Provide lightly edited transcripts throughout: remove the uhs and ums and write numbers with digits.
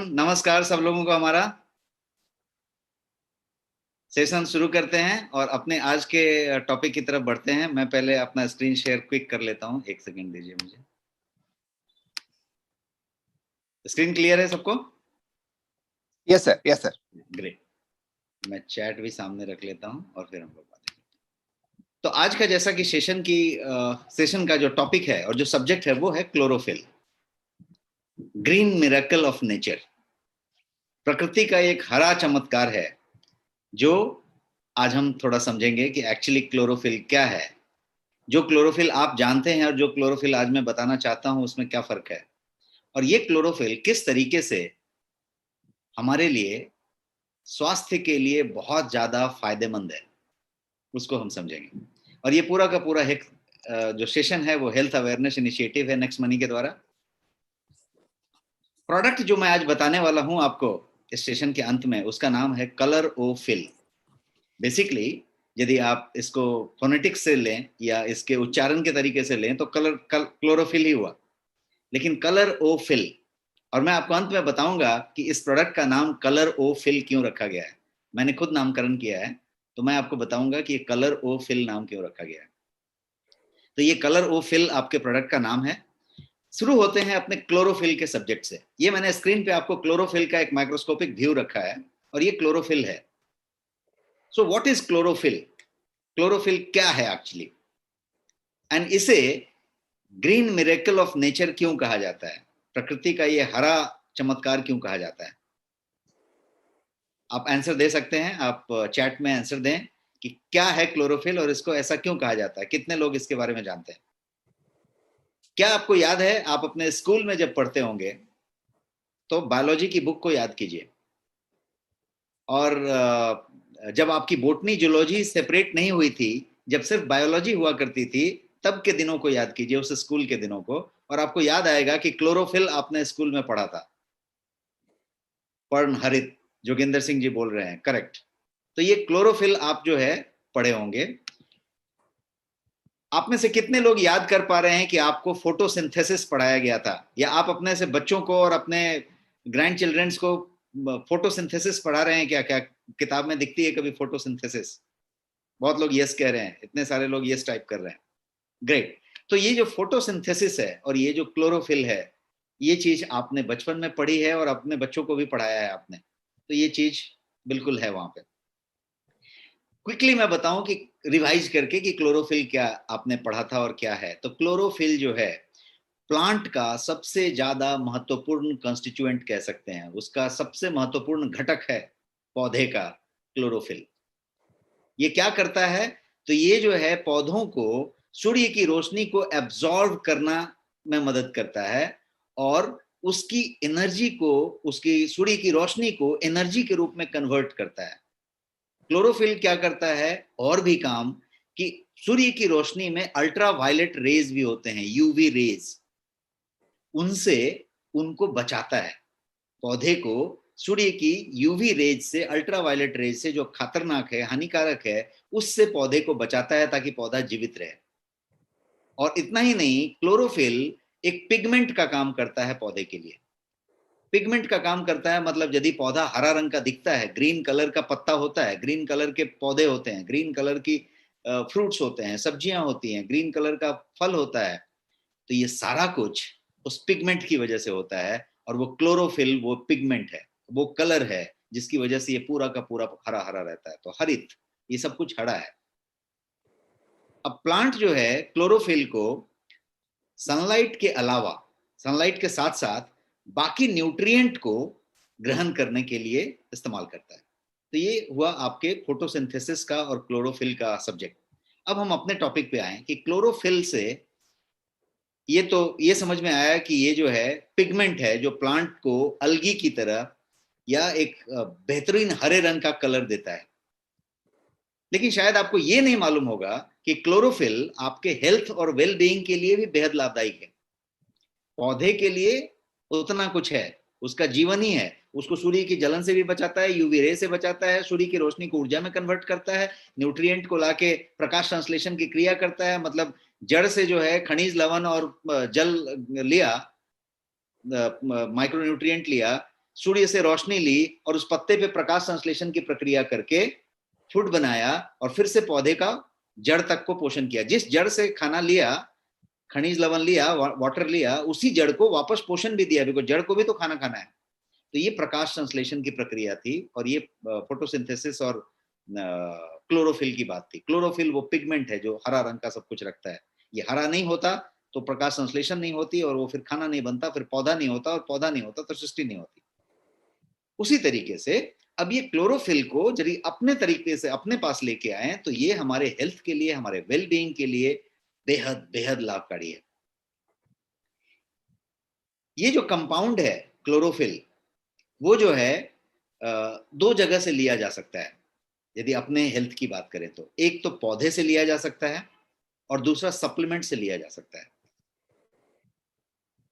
नमस्कार सब लोगों को। हमारा सेशन शुरू करते हैं और अपने आज के टॉपिक की तरफ बढ़ते हैं। मैं पहले अपना स्क्रीन शेयर क्विक कर लेता हूं, एक सेकंड दीजिए मुझे। स्क्रीन क्लियर है सबको? Yes sir, yes sir. Great. मैं चैट भी सामने रख लेता हूं और फिर हम लोग बात करेंगे। तो आज का जैसा कि सेशन का जो टॉपिक है और जो सब्जेक्ट है वो है chlorophyll, green miracle of nature. प्रकृति का एक हरा चमत्कार है जो आज हम थोड़ा समझेंगे कि एक्चुअली क्लोरोफिल क्या है। जो क्लोरोफिल आप जानते हैं और जो क्लोरोफिल आज मैं बताना चाहता हूं उसमें क्या फर्क है, और ये क्लोरोफिल किस तरीके से हमारे लिए स्वास्थ्य के लिए बहुत ज्यादा फायदेमंद है, उसको हम समझेंगे। और ये पूरा का पूरा एक जो सेशन है वो हेल्थ अवेयरनेस इनिशिएटिव है नेक्स्ट मनी के द्वारा। प्रोडक्ट जो मैं आज बताने वाला हूं आपको इस सेशन के अंत में, उसका नाम है कलर ओ फिल। बेसिकली यदि आप इसको फोनेटिक्स से लें या इसके उच्चारण के तरीके से लें तो क्लोरोफिल ही हुआ, लेकिन कलर ओ फिल। और मैं आपको अंत में बताऊंगा कि इस प्रोडक्ट का नाम कलर ओ फिल क्यों रखा गया है। मैंने खुद नामकरण किया है, तो मैं आपको बताऊंगा कि ये कलर ओ फिल नाम क्यों रखा गया है। तो ये कलर ओ फिल आपके प्रोडक्ट का नाम है। शुरू होते हैं अपने क्लोरोफिल के सब्जेक्ट से। ये मैंने स्क्रीन पे आपको क्लोरोफिल का एक माइक्रोस्कोपिक व्यू रखा है और ये क्लोरोफिल है। So what is chlorophyll? Chlorophyll क्या है एक्चुअली, एंड इसे ग्रीन मिरेकल ऑफ नेचर क्यों कहा जाता है, प्रकृति का ये हरा चमत्कार क्यों कहा जाता है? आप आंसर दे सकते हैं, आप चैट में आंसर दें कि क्या है क्लोरोफिल और इसको ऐसा क्यों कहा जाता है। कितने लोग इसके बारे में जानते हैं? क्या आपको याद है, आप अपने स्कूल में जब पढ़ते होंगे तो बायोलॉजी की बुक को याद कीजिए, और जब आपकी बोटनी जूलॉजी सेपरेट नहीं हुई थी, जब सिर्फ बायोलॉजी हुआ करती थी, तब के दिनों को याद कीजिए, उस स्कूल के दिनों को, और आपको याद आएगा कि क्लोरोफिल आपने स्कूल में पढ़ा था। पर्णहरित, जोगिंदर सिंह जी बोल रहे हैं, करेक्ट। तो ये क्लोरोफिल आप जो है पढ़े होंगे। आप में से कितने लोग याद कर पा रहे हैं कि आपको फोटोसिंथेसिस पढ़ाया गया था, या आप अपने से बच्चों को और अपने ग्रैंड चिल्ड्रंस को फोटोसिंथेसिस पढ़ा रहे हैं? क्या क्या किताब में दिखती है कभी फोटोसिंथेसिस? बहुत लोग यस कह रहे हैं, इतने सारे लोग यस टाइप कर रहे हैं, ग्रेट। तो ये जो फोटोसिंथेसिस है और ये जो क्लोरोफिल है, ये चीज आपने बचपन में पढ़ी है और अपने बच्चों को भी पढ़ाया है आपने, तो ये चीज बिल्कुल है वहां पे। क्विकली मैं बताऊं कि रिवाइज करके कि क्लोरोफिल क्या आपने पढ़ा था और क्या है। तो क्लोरोफिल जो है प्लांट का सबसे ज्यादा महत्वपूर्ण कंस्टिट्यूएंट कह सकते हैं, उसका सबसे महत्वपूर्ण घटक है पौधे का क्लोरोफिल। ये क्या करता है? तो ये जो है पौधों को सूर्य की रोशनी को एब्जॉर्ब करना में मदद करता है और उसकी एनर्जी को, उसकी सूर्य की रोशनी को एनर्जी के रूप में कन्वर्ट करता है। क्लोरोफिल क्या करता है और भी काम, कि सूर्य की रोशनी में अल्ट्रा वायलेट रेज भी होते हैं, यूवी रेज, उनसे उनको बचाता है। पौधे को सूर्य की यूवी रेज से, अल्ट्रा वायलेट रेज से, जो खतरनाक है, हानिकारक है, उससे पौधे को बचाता है ताकि पौधा जीवित रहे। और इतना ही नहीं, क्लोरोफिल एक पिगमेंट का काम करता है पौधे के लिए। पिगमेंट का काम करता है मतलब यदि पौधा हरा रंग का दिखता है, ग्रीन कलर का पत्ता होता है, ग्रीन कलर के पौधे होते हैं, ग्रीन कलर की फ्रूट्स होते हैं, सब्जियां होती हैं, ग्रीन कलर का फल होता है, तो ये सारा कुछ उस पिगमेंट की वजह से होता है। और वो क्लोरोफिल वो पिगमेंट है, वो कलर है जिसकी वजह से ये पूरा का पूरा हरा हरा रहता है। तो हरित, ये सब कुछ हरा है। अब प्लांट जो है क्लोरोफिल को सनलाइट के अलावा, सनलाइट के साथ साथ बाकी न्यूट्रिएंट को ग्रहण करने के लिए इस्तेमाल करता है। तो ये हुआ आपके फोटोसिंथेसिस का और क्लोरोफिल का सब्जेक्ट। अब हम अपने टॉपिक पे आए कि क्लोरोफिल से ये तो ये समझ में आया कि ये जो है पिगमेंट है जो प्लांट को अलगी की तरह या एक बेहतरीन हरे रंग का कलर देता है। लेकिन शायद आपको ये नहीं मालूम होगा कि क्लोरोफिल आपके हेल्थ और वेल बीइंग के लिए भी बेहद लाभदायक है। पौधे के लिए उतना कुछ है, उसका जीवन ही है, उसको सूर्य की जलन से भी बचाता है, यूवी रे से बचाता है, सूर्य की रोशनी को ऊर्जा में कन्वर्ट करता है, न्यूट्रिएंट को लाके प्रकाश संश्लेषण की क्रिया करता है, मतलब जड़ से जो है खनिज लवण और जल लिया, माइक्रोन्यूट्रिएंट लिया, सूर्य से रोशनी ली और उस पत्ते पे प्रकाश संश्लेषण की प्रक्रिया करके फूड बनाया और फिर से पौधे का जड़ तक को पोषण किया। जिस जड़ से खाना लिया, खनिज लवण लिया, वाटर लिया, उसी जड़ को वापस पोषण भी दिया, बिकॉज जड़ को भी तो खाना खाना है। तो ये प्रकाश संश्लेषण की प्रक्रिया थी और ये फोटोसिंथेसिस और क्लोरोफिल की बात थी। क्लोरोफिल वो पिगमेंट है जो हरा रंग का सब कुछ रखता है। ये हरा नहीं होता तो प्रकाश संश्लेषण नहीं होती और वो फिर खाना नहीं बनता, फिर पौधा नहीं होता, और पौधा नहीं होता तो सृष्टि नहीं होती। उसी तरीके से अब ये क्लोरोफिल को यदि अपने तरीके से अपने पास लेके आए तो ये हमारे हेल्थ के लिए, हमारे वेल बीइंग के लिए बेहद बेहद लाभकारी है। ये जो कंपाउंड है क्लोरोफिल, वो जो है दो जगह से लिया जा सकता है यदि अपने हेल्थ की बात करें तो। एक तो पौधे से लिया जा सकता है और दूसरा सप्लीमेंट से लिया जा सकता है,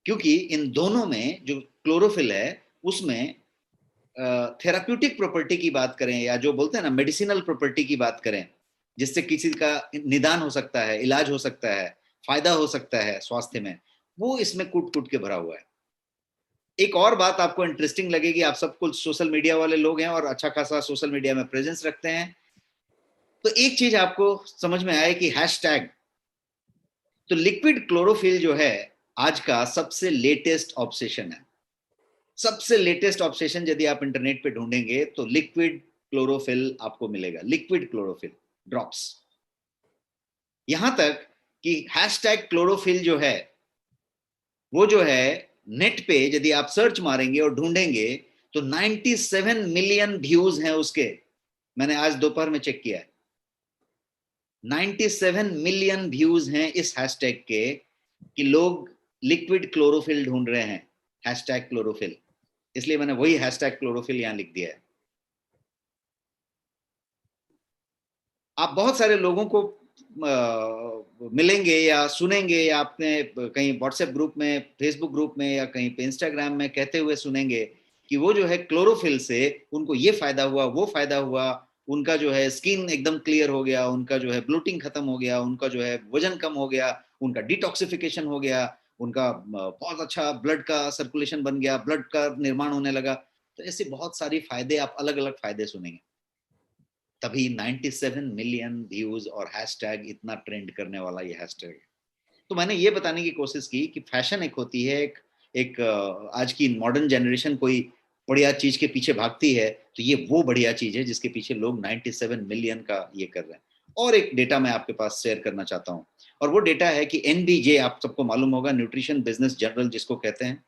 क्योंकि इन दोनों में जो क्लोरोफिल है उसमें थेराप्यूटिक प्रॉपर्टी की बात करें या जो बोलते हैं ना मेडिसिनल प्रॉपर्टी की बात करें, जिससे किसी का निदान हो सकता है, इलाज हो सकता है, फायदा हो सकता है स्वास्थ्य में, वो इसमें कूट कूट के भरा हुआ है। एक और बात आपको इंटरेस्टिंग लगेगी, आप सब कुछ सोशल मीडिया वाले लोग हैं और अच्छा खासा सोशल मीडिया में प्रेजेंस रखते हैं, तो एक चीज आपको समझ में आए कि हैशटैग, तो लिक्विड क्लोरोफिल जो है आज का सबसे लेटेस्ट ऑब्सेशन है। सबसे लेटेस्ट ऑब्सेशन यदि आप इंटरनेट पे ढूंढेंगे तो लिक्विड क्लोरोफिल आपको मिलेगा, लिक्विड क्लोरोफिल ड्रॉप्स। यहां तक कि हैशटैग क्लोरोफिल जो है वो जो है नेट पे यदि आप सर्च मारेंगे और ढूंढेंगे तो 97 मिलियन व्यूज हैं उसके। मैंने आज दोपहर में चेक किया है, 97 मिलियन व्यूज हैं इस हैशटैग के कि लोग लिक्विड क्लोरोफिल ढूंढ रहे हैं, हैशटैग क्लोरोफिल। इसलिए मैंने वही हैशटैग क्लोरोफिल यहां लिख दिया है। आप बहुत सारे लोगों को मिलेंगे या सुनेंगे या आपने कहीं व्हाट्सएप ग्रुप में, फेसबुक ग्रुप में या कहीं पे इंस्टाग्राम में कहते हुए सुनेंगे कि वो जो है क्लोरोफिल से उनको ये फायदा हुआ, वो फायदा हुआ, उनका जो है स्किन एकदम क्लियर हो गया, उनका जो है ब्लोटिंग खत्म हो गया, उनका जो है वजन कम हो गया, उनका डिटॉक्सिफिकेशन हो गया, उनका बहुत अच्छा ब्लड का सर्कुलेशन बन गया, ब्लड का निर्माण होने लगा। तो ऐसे बहुत सारी फायदे, आप अलग अलग फायदे सुनेंगे। तभी 97 मिलियन व्यूज और हैशटैग, इतना ट्रेंड करने वाला ये हैशटैग। तो मैंने ये बताने की कोशिश की कि फैशन एक होती है, एक आज की मॉडर्न जनरेशन कोई बढ़िया चीज के पीछे भागती है, तो ये वो बढ़िया चीज है जिसके पीछे लोग 97 मिलियन का ये कर रहे हैं। और एक डेटा मैं आपके पास शेयर करना चाहता हूँ, और वो डेटा है कि एनबीजे, आप सबको मालूम होगा, न्यूट्रिशन बिजनेस जर्नल जिसको कहते हैं,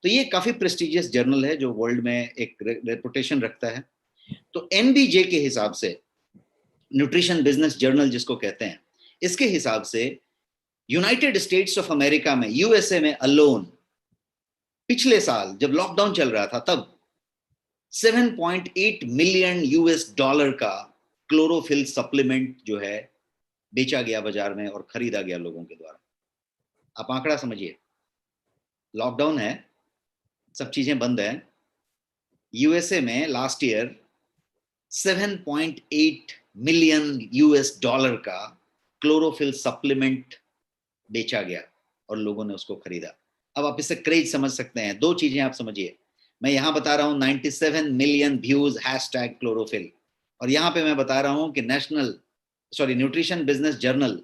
तो ये काफी प्रेस्टिजियस जर्नल है जो वर्ल्ड में एक रेपुटेशन रखता है। तो एनबीजे के हिसाब से, न्यूट्रिशन बिजनेस जर्नल जिसको कहते हैं, इसके हिसाब से यूनाइटेड स्टेट्स ऑफ अमेरिका में, यूएसए में अलोन, पिछले साल जब लॉकडाउन चल रहा था तब 7.8 मिलियन यूएस डॉलर का क्लोरोफिल सप्लीमेंट जो है बेचा गया बाजार में और खरीदा गया लोगों के द्वारा। आप आंकड़ा समझिए, लॉकडाउन है, सब चीजें बंद है, यूएसए में last year 7.8 million US dollar का क्लोरोफिल सप्लीमेंट बेचा गया और लोगों ने उसको खरीदा। अब आप इससे क्रेज समझ सकते हैं। दो चीजें आप समझिए, मैं यहां बता रहा हूं 97 मिलियन व्यूज हैशटैग क्लोरोफिल, और यहां पे मैं बता रहा हूं कि न्यूट्रिशन बिजनेस जर्नल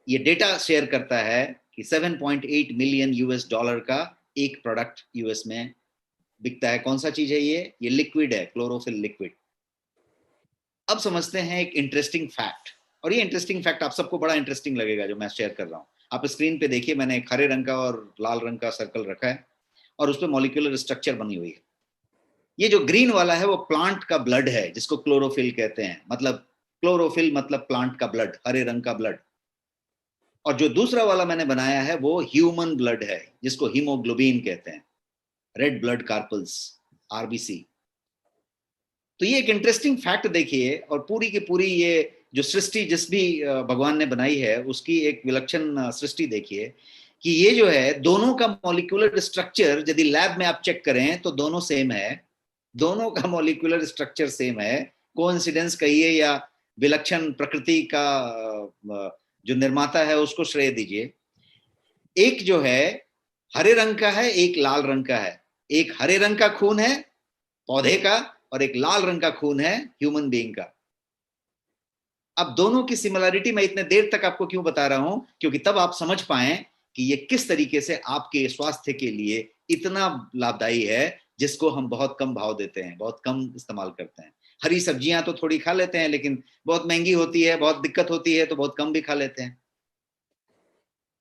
ये डेटा शेयर करता है कि 7.8 मिलियन यूएस डॉलर का एक प्रोडक्ट यूएस में बिकता है। कौन सा चीज है ये लिक्विड है, क्लोरोफिल लिक्विड। अब समझते हैं एक इंटरेस्टिंग फैक्ट, और ये इंटरेस्टिंग फैक्ट आप सबको बड़ा इंटरेस्टिंग लगेगा जो मैं शेयर कर रहा हूं। आप स्क्रीन पे देखिए, मैंने एक हरे रंग का और लाल रंग का सर्कल रखा है और उस पर मॉलिक्यूलर स्ट्रक्चर बनी हुई है। ये जो ग्रीन वाला है वो प्लांट का ब्लड है जिसको क्लोरोफिल कहते हैं, मतलब क्लोरोफिल मतलब प्लांट का ब्लड, हरे रंग का ब्लड। और जो दूसरा वाला मैंने बनाया है वो ह्यूमन ब्लड है जिसको हीमोग्लोबिन कहते हैं, रेड ब्लड कार्पल्स, आरबीसी। तो ये एक इंटरेस्टिंग फैक्ट देखिए, और पूरी की पूरी ये जो सृष्टि जिस भी भगवान ने बनाई है उसकी एक विलक्षण सृष्टि देखिए कि ये जो है दोनों का मॉलिक्यूलर स्ट्रक्चर यदि लैब में आप चेक करें तो दोनों सेम है, दोनों का मॉलिक्यूलर स्ट्रक्चर सेम है। कोइंसिडेंस कहिए या विलक्षण प्रकृति का जो निर्माता है उसको श्रेय दीजिए। एक जो है हरे रंग का है, एक लाल रंग का है। एक हरे रंग का खून है पौधे का और एक लाल रंग का खून है ह्यूमन बीइंग का। अब दोनों की सिमिलरिटी मैं इतने देर तक आपको क्यों बता रहा हूं, क्योंकि तब आप समझ पाए कि ये किस तरीके से आपके स्वास्थ्य के लिए इतना लाभदायी है, जिसको हम बहुत कम भाव देते हैं, बहुत कम इस्तेमाल करते हैं। हरी सब्जियां तो थोड़ी खा लेते हैं, लेकिन बहुत महंगी होती है, बहुत दिक्कत होती है, तो बहुत कम भी खा लेते हैं।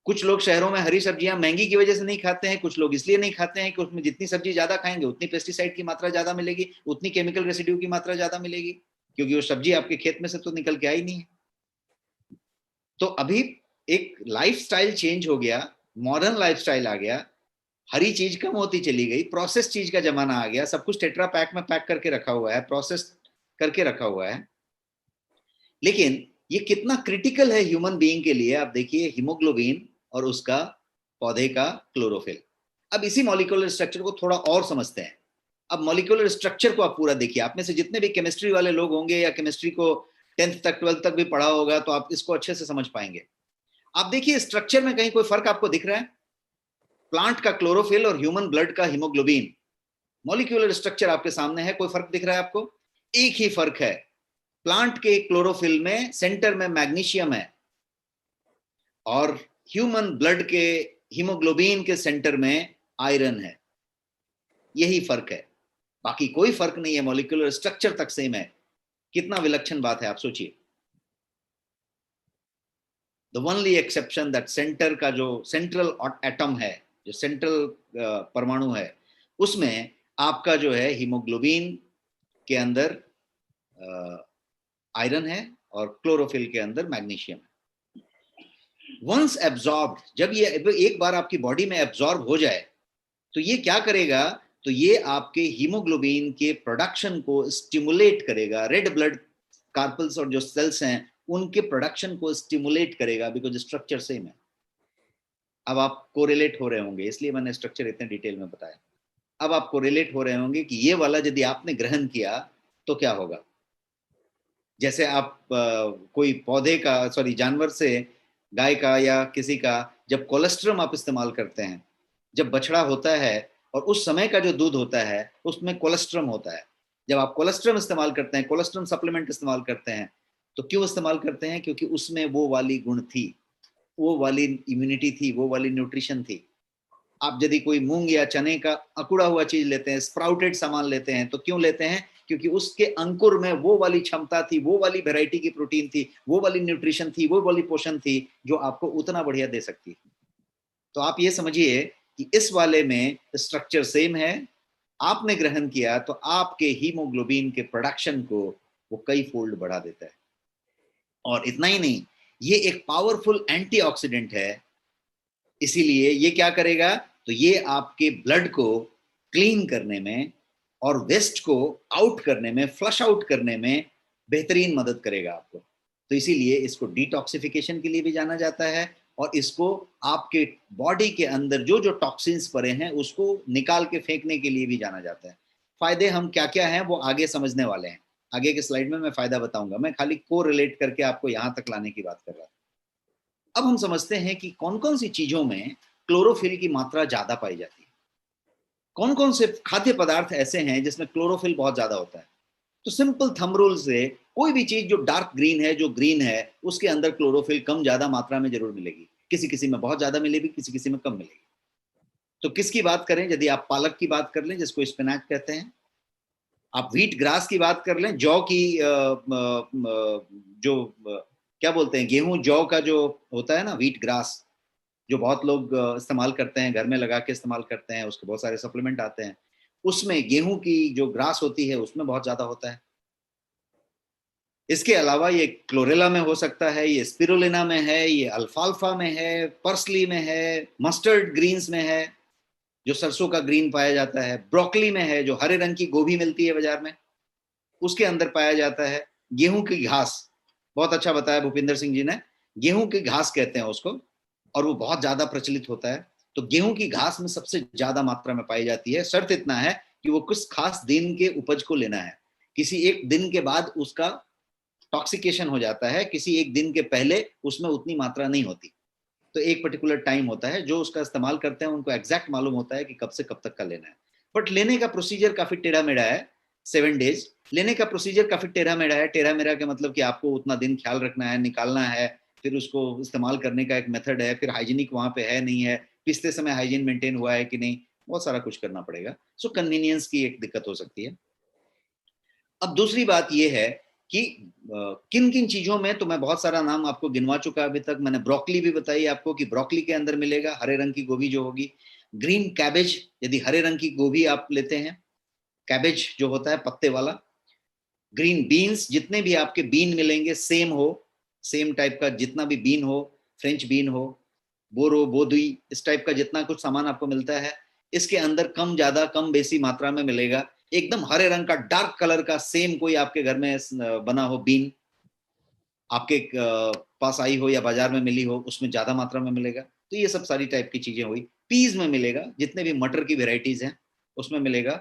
कुछ लोग शहरों में हरी सब्जियां महंगी की वजह से नहीं खाते हैं, कुछ लोग इसलिए नहीं खाते हैं कि उसमें जितनी सब्जी ज्यादा खाएंगे उतनी पेस्टिसाइड की मात्रा ज्यादा मिलेगी, उतनी केमिकल रेसिड्यू की मात्रा ज्यादा मिलेगी, क्योंकि वो सब्जी आपके खेत में से तो निकल के आई नहीं है। तो अभी एक लाइफस्टाइल चेंज हो गया, मॉडर्न लाइफस्टाइल आ गया, हरी चीज कम होती चली गई, प्रोसेस चीज का जमाना आ गया, सब कुछ टेट्रा पैक में पैक करके रखा हुआ है, प्रोसेस करके रखा हुआ है। लेकिन ये कितना क्रिटिकल है ह्यूमन बीइंग के लिए, आप देखिए हीमोग्लोबिन और उसका पौधे का क्लोरोफिल। अब इसी मॉलिक्यूलर स्ट्रक्चर को थोड़ा और समझते हैं। अब मॉलिक्यूलर स्ट्रक्चर को आप पूरा देखिए, आप में से जितने भी केमिस्ट्री वाले लोग होंगे या केमिस्ट्री को 10th तक 12th तक भी पढ़ा होगा, तो आप इसको अच्छे से समझ पाएंगे। आप देखिए स्ट्रक्चर में कहीं कोई फर्क आपको दिख रहा है? प्लांट का क्लोरोफिल और ह्यूमन ब्लड का हीमोग्लोबिन, मॉलिक्यूलर स्ट्रक्चर आपके सामने है, कोई फर्क दिख रहा है आपको? एक ही फर्क है, प्लांट के क्लोरोफिल में सेंटर में मैग्नीशियम है और ह्यूमन ब्लड के हीमोग्लोबिन के सेंटर में आयरन है। यही फर्क है, बाकी कोई फर्क नहीं है, मॉलिक्यूलर स्ट्रक्चर तक सेम है। कितना विलक्षण बात है, आप सोचिए। The only exception that centre का जो सेंट्रल एटम है, जो सेंट्रल परमाणु है, उसमें आपका जो है हीमोग्लोबिन के अंदर आयरन है और क्लोरोफिल के अंदर मैग्नीशियम है। वंस एब्जॉर्ब्ड, जब ये एक बार आपकी बॉडी में एब्जॉर्ब हो जाए, तो ये क्या करेगा? तो ये आपके हीमोग्लोबिन के प्रोडक्शन को स्टिमुलेट करेगा, रेड ब्लड कार्पल्स और जो सेल्स हैं उनके प्रोडक्शन को स्टिमुलेट करेगा, बिकॉज स्ट्रक्चर सेम है। अब आप कोरिलेट हो रहे होंगे, इसलिए मैंने स्ट्रक्चर इतने डिटेल में बताया। अब आप कोरिलेट हो रहे होंगे कि ये वाला यदि आपने ग्रहण किया तो क्या होगा। जैसे आप कोई पौधे का, सॉरी जानवर से, गाय का या किसी का, जब कोलेस्ट्रम आप इस्तेमाल करते हैं, जब बछड़ा होता है और उस समय का जो दूध होता है उसमें कोलेस्ट्रम होता है। जब आप कोलेस्ट्रम इस्तेमाल करते हैं, कोलेस्ट्रम सप्लीमेंट इस्तेमाल करते हैं, तो क्यों इस्तेमाल करते हैं? क्योंकि उसमें वो वाली गुण थी, वो वाली इम्यूनिटी थी, वो वाली न्यूट्रिशन थी। आप यदि कोई मूंग या चने का अकुड़ा हुआ चीज लेते हैं, स्प्राउटेड सामान लेते हैं, तो क्यों लेते हैं? क्योंकि उसके अंकुर में वो वाली क्षमता थी, वो वाली वैरायटी की प्रोटीन थी, वो वाली न्यूट्रिशन थी, वो वाली पोषण थी जो आपको उतना बढ़िया दे सकती है। तो आप ये समझिए कि इस वाले में स्ट्रक्चर सेम है, आपने ग्रहण किया तो आपके हीमोग्लोबिन के प्रोडक्शन को वो कई फोल्ड बढ़ा देता है। और इतना ही नहीं, ये एक पावरफुल एंटीऑक्सीडेंट है, इसीलिए ये क्या करेगा? तो ये आपके ब्लड को क्लीन करने में और वेस्ट को आउट करने में, फ्लश आउट करने में बेहतरीन मदद करेगा आपको। तो इसीलिए इसको डिटॉक्सिफिकेशन के लिए भी जाना जाता है, और इसको आपके बॉडी के अंदर जो जो टॉक्सिन्स पड़े हैं उसको निकाल के फेंकने के लिए भी जाना जाता है। फायदे हम क्या क्या हैं वो आगे समझने वाले हैं, आगे के स्लाइड में मैं फायदा बताऊंगा। मैं खाली को रिलेट करके आपको यहां तक लाने की बात कर रहा था। अब हम समझते हैं कि कौन कौन सी चीजों में क्लोरोफिल की मात्रा ज्यादा पाई जाती है, कौन कौन से खाद्य पदार्थ ऐसे हैं जिसमें क्लोरोफिल बहुत ज्यादा होता है। तो सिंपल थंब रूल से कोई भी चीज जो डार्क ग्रीन है, जो ग्रीन है, उसके अंदर क्लोरोफिल कम ज्यादा मात्रा में जरूर मिलेगी, किसी किसी में बहुत ज्यादा मिलेगी, किसी किसी में कम मिलेगी। तो किसकी बात करें? यदि आप पालक की बात कर लें, जिसको स्पिनाच कहते हैं, आप व्हीट ग्रास की बात कर लें, जौ की जो क्या बोलते हैं, गेहूं जौ का जो होता है ना, व्हीट ग्रास, जो बहुत लोग इस्तेमाल करते हैं, घर में लगा के इस्तेमाल करते हैं, उसके बहुत सारे सप्लीमेंट आते हैं, उसमें गेहूं की जो ग्रास होती है उसमें बहुत ज्यादा होता है। इसके अलावा ये क्लोरेला में हो सकता है, ये स्पिरुलिना में है, ये अल्फाल्फा में है, पर्सली में है, मस्टर्ड ग्रीन्स में है जो सरसों का ग्रीन पाया जाता है, ब्रोकली में है जो हरे रंग की गोभी मिलती है बाजार में, उसके अंदर पाया जाता है। गेहूं की घास, बहुत अच्छा बताया भूपिंदर सिंह जी ने, गेहूं की घास कहते हैं उसको, और वो बहुत ज्यादा प्रचलित होता है। तो गेहूं की घास में सबसे ज्यादा मात्रा में पाई जाती है। शर्त इतना है कि वो कुछ खास दिन के उपज को लेना है, किसी एक दिन के बाद उसका टॉक्सिकेशन हो जाता है, किसी एक दिन के पहले उसमें उतनी मात्रा नहीं होती। तो एक पर्टिकुलर टाइम होता है, जो उसका इस्तेमाल करते हैं उनको एग्जैक्ट मालूम होता है कि कब से कब तक का लेना है। बट लेने का प्रोसीजर काफी टेढ़ा मेढ़ा है। 7 डेज लेने का प्रोसीजर काफी टेढ़ा मेढ़ा है। टेढ़ा मेढ़ा का मतलब कि आपको उतना दिन ख्याल रखना है, निकालना है, फिर उसको इस्तेमाल करने का एक मेथड है, फिर हाइजीनिक वहां पे है नहीं है, पिछले समय हाइजीन मेंटेन हुआ है कि नहीं, बहुत सारा कुछ करना पड़ेगा। सो कन्वीनियंस की एक दिक्कत हो सकती है। अब दूसरी बात यह है कि किन किन चीजों में, तो मैं बहुत सारा नाम आपको गिनवा चुका अभी तक। मैंने ब्रोकली भी बताई आपको कि ब्रोकली के अंदर मिलेगा, हरे रंग की गोभी जो होगी। ग्रीन कैबेज, यदि हरे रंग की गोभी आप लेते हैं, कैबेज जो होता है पत्ते वाला। ग्रीन बीन्स, जितने भी आपके बीन मिलेंगे सेम हो, सेम टाइप का जितना भी बीन हो, फ्रेंच बीन हो, बोरो बोदुई, इस टाइप का जितना कुछ सामान आपको मिलता है, इसके अंदर कम ज्यादा कम बेसी मात्रा में मिलेगा। एकदम हरे रंग का डार्क कलर का सेम कोई आपके घर में बना हो बीन, आपके पास आई हो या बाजार में मिली हो, उसमें ज्यादा मात्रा में मिलेगा। तो ये सब सारी टाइप की चीजें हुई। पीज में मिलेगा, जितने भी मटर की वेराइटीज हैं उसमें मिलेगा।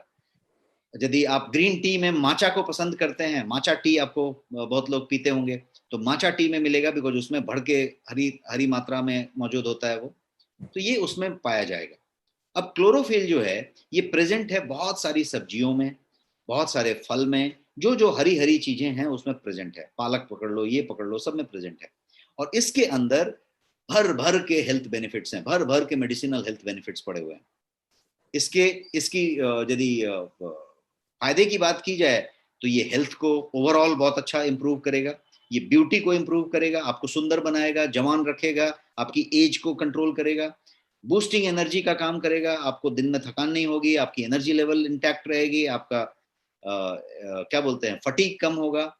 यदि आप ग्रीन टी में माचा को पसंद करते हैं, माचा टी आपको बहुत लोग पीते होंगे, तो माचा टी में मिलेगा, बिकॉज उसमें भर के हरी हरी मात्रा में मौजूद होता है वो, तो ये उसमें पाया जाएगा। अब क्लोरोफिल जो है ये प्रेजेंट है बहुत सारी सब्जियों में, बहुत सारे फल में, जो जो हरी हरी चीजें हैं उसमें प्रेजेंट है। पालक पकड़ लो, ये पकड़ लो, सब में प्रेजेंट है। और इसके अंदर भर भर के हेल्थ बेनिफिट्स हैं, भर भर के मेडिसिनल हेल्थ बेनिफिट्स पड़े हुए हैं। इसके इसकी यदि फायदे की बात की जाए तो ये हेल्थ को ओवरऑल बहुत अच्छा इंप्रूव करेगा, ये ब्यूटी को इंप्रूव करेगा, आपको सुंदर बनाएगा, जवान रखेगा, आपकी एज को कंट्रोल करेगा, बूस्टिंग एनर्जी का काम करेगा, आपको दिन में थकान नहीं होगी, आपकी एनर्जी लेवल इंटैक्ट रहेगी, आपका क्या बोलते हैं फटीग कम होगा,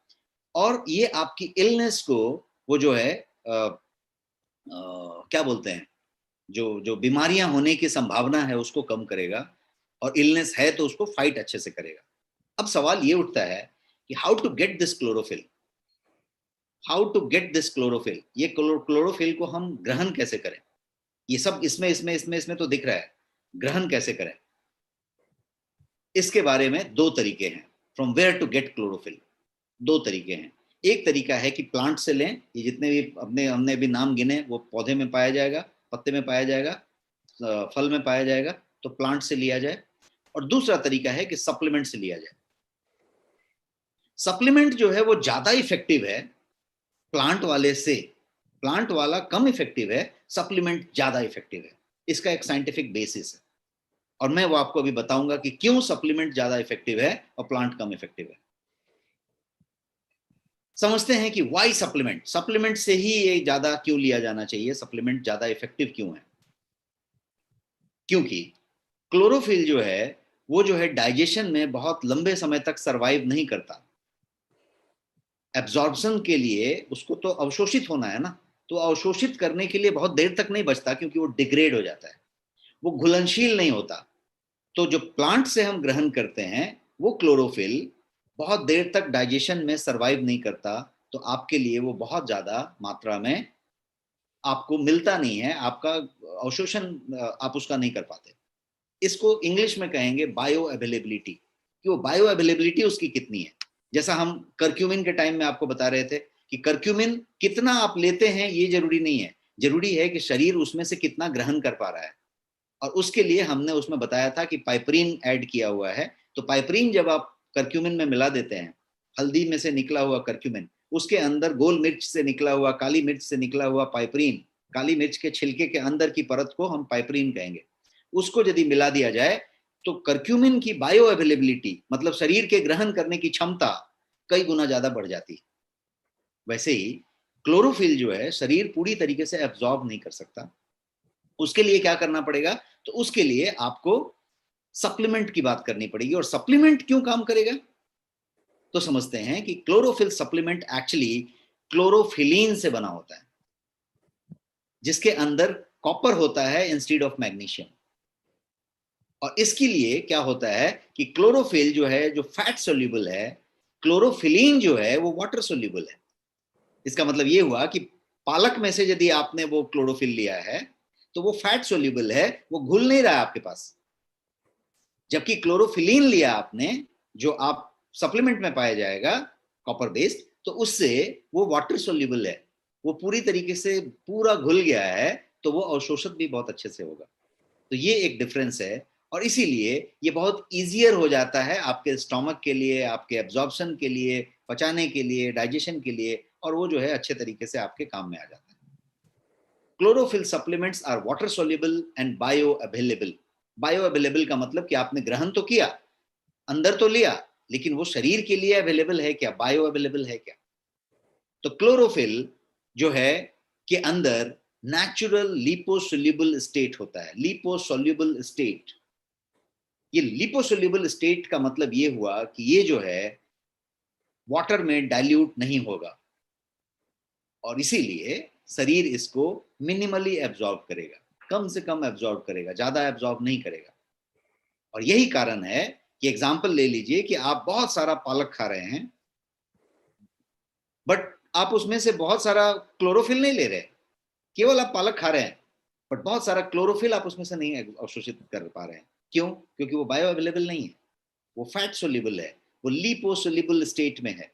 और ये आपकी इलनेस को, वो जो है क्या बोलते हैं, जो जो बीमारियां होने की संभावना है उसको कम करेगा, और इलनेस है तो उसको फाइट अच्छे से करेगा। अब सवाल ये उठता है कि how to get this chlorophyll, how to get this chlorophyll, ये क्लोरोफिल को हम ग्रहण कैसे करें। ये सब इसमें इसमें इसमें इसमें तो दिख रहा है, ग्रहण कैसे करें, इसके बारे में दो तरीके हैं। From where to get chlorophyll, दो तरीके हैं। एक तरीका है कि प्लांट से लें, ये जितने भी अपने हमने भी नाम गिने वो पौधे में पाया जाएगा, पत्ते में पाया जाएगा, फल में पाया जाएगा, तो प्लांट से लिया जाए। और दूसरा तरीका है कि सप्लीमेंट से लिया जाए। सप्लीमेंट जो है वो ज्यादा इफेक्टिव है प्लांट वाले से, प्लांट वाला कम इफेक्टिव है, सप्लीमेंट ज्यादा इफेक्टिव है। इसका एक साइंटिफिक बेसिस है, और मैं वो आपको अभी बताऊंगा कि क्यों सप्लीमेंट ज्यादा इफेक्टिव है और प्लांट कम इफेक्टिव है। समझते हैं कि वाई सप्लीमेंट, सप्लीमेंट से ही ये ज्यादा क्यों लिया जाना चाहिए, सप्लीमेंट ज्यादा इफेक्टिव क्यों है। क्योंकि क्लोरोफिल जो है वो जो है डाइजेशन में बहुत लंबे समय तक सरवाइव नहीं करता। एब्जॉर्प्शन के लिए उसको तो अवशोषित होना है ना, तो अवशोषित करने के लिए बहुत देर तक नहीं बचता, क्योंकि वो डिग्रेड हो जाता है, वो घुलनशील नहीं होता। तो जो प्लांट से हम ग्रहण करते हैं वो क्लोरोफिल बहुत देर तक डाइजेशन में सरवाइव नहीं करता, तो आपके लिए वो बहुत ज्यादा मात्रा में आपको मिलता नहीं है, आपका अवशोषण आप उसका नहीं कर पाते। इसको इंग्लिश में कहेंगे बायो अवेलेबिलिटी, कि वो बायो अवेलेबिलिटी उसकी कितनी है। जैसा हम कर्क्यूमिन के टाइम में आपको बता रहे थे कि कर्क्यूमिन कितना आप लेते हैं ये जरूरी नहीं है, जरूरी है कि शरीर उसमें से कितना ग्रहण कर पा रहा है। और उसके लिए हमने उसमें बताया था कि पाइपरीन ऐड किया हुआ है। तो पाइपरीन जब आप कर्क्यूमिन में मिला देते हैं, हल्दी में से निकला हुआ कर्क्यूमिन, उसके अंदर गोल मिर्च से निकला हुआ, काली मिर्च से निकला हुआ पाइपरीन, काली मिर्च के छिलके के अंदर की परत को हम पाइपरीन कहेंगे, उसको यदि मिला दिया जाए तो कर्क्यूमिन की बायो अवेलेबिलिटी, मतलब शरीर के ग्रहण करने की क्षमता कई गुना ज्यादा बढ़ जाती है। वैसे ही क्लोरोफिल जो है शरीर पूरी तरीके से एब्जॉर्ब नहीं कर सकता, उसके लिए क्या करना पड़ेगा, तो उसके लिए आपको सप्लीमेंट की बात करनी पड़ेगी। और सप्लीमेंट क्यों काम करेगा, तो समझते हैं कि क्लोरोफिल सप्लीमेंट एक्चुअली क्लोरोफिलीन से बना होता है, जिसके अंदर कॉपर होता है इंस्टेड ऑफ मैग्नीशियम। और इसके लिए क्या होता है कि क्लोरोफिल जो है जो फैट सोल्यूबल है, क्लोरोफिलीन जो है वो वाटर सोल्यूबल है। इसका मतलब ये हुआ कि पालक में से यदि आपने वो क्लोरोफिल लिया है तो वो फैट सोल्यूबल है, वो घुल नहीं रहा है आपके पास। जबकि क्लोरोफिलीन लिया आपने, जो आप सप्लीमेंट में पाया जाएगा कॉपर बेस्ड, तो उससे वो वाटर सोल्यूबल है, वो पूरी तरीके से पूरा घुल गया है, तो वो अवशोषित भी बहुत अच्छे से होगा। तो ये एक डिफरेंस है। और इसीलिए ये बहुत ईजियर हो जाता है आपके स्टोमक के लिए, आपके एब्जॉर्प्शन के लिए, पचाने के लिए, डाइजेशन के लिए, और वो जो है अच्छे तरीके से आपके काम में आ जाता है। Chlorophyll supplements are water soluble and bioavailable. Bioavailable का मतलब कि आपने ग्रहण तो किया, अंदर तो लिया, लेकिन वो शरीर के लिए अवेलेबल है क्या, बायो अवेलेबल है क्या? तो क्लोरोफिल जो है के अंदर नेचुरल लिपोसोल्यूबल स्टेट होता है। लिपोसोल्यूबल स्टेट, ये लिपोसोल्यूबल स्टेट का मतलब ये हुआ कि ये जो है वाटर में डाइल्यूट नहीं होगा, और इसीलिए शरीर इसको मिनिमली एब्जॉर्ब करेगा, कम से कम एब्जॉर्ब करेगा, ज्यादा एब्जॉर्ब नहीं करेगा। और यही कारण है कि एग्जाम्पल ले लीजिए कि आप बहुत सारा पालक खा रहे हैं, बट आप उसमें से बहुत सारा क्लोरोफिल नहीं ले रहे, केवल आप पालक खा रहे हैं, बट बहुत सारा क्लोरोफिल आप उसमें से नहीं अवशोषित कर पा रहे हैं। क्यों? क्योंकि वो बायो अवेलेबल नहीं है, वो फैट सोल्यूबल है, वो लिपोसोल्यूबल स्टेट में है।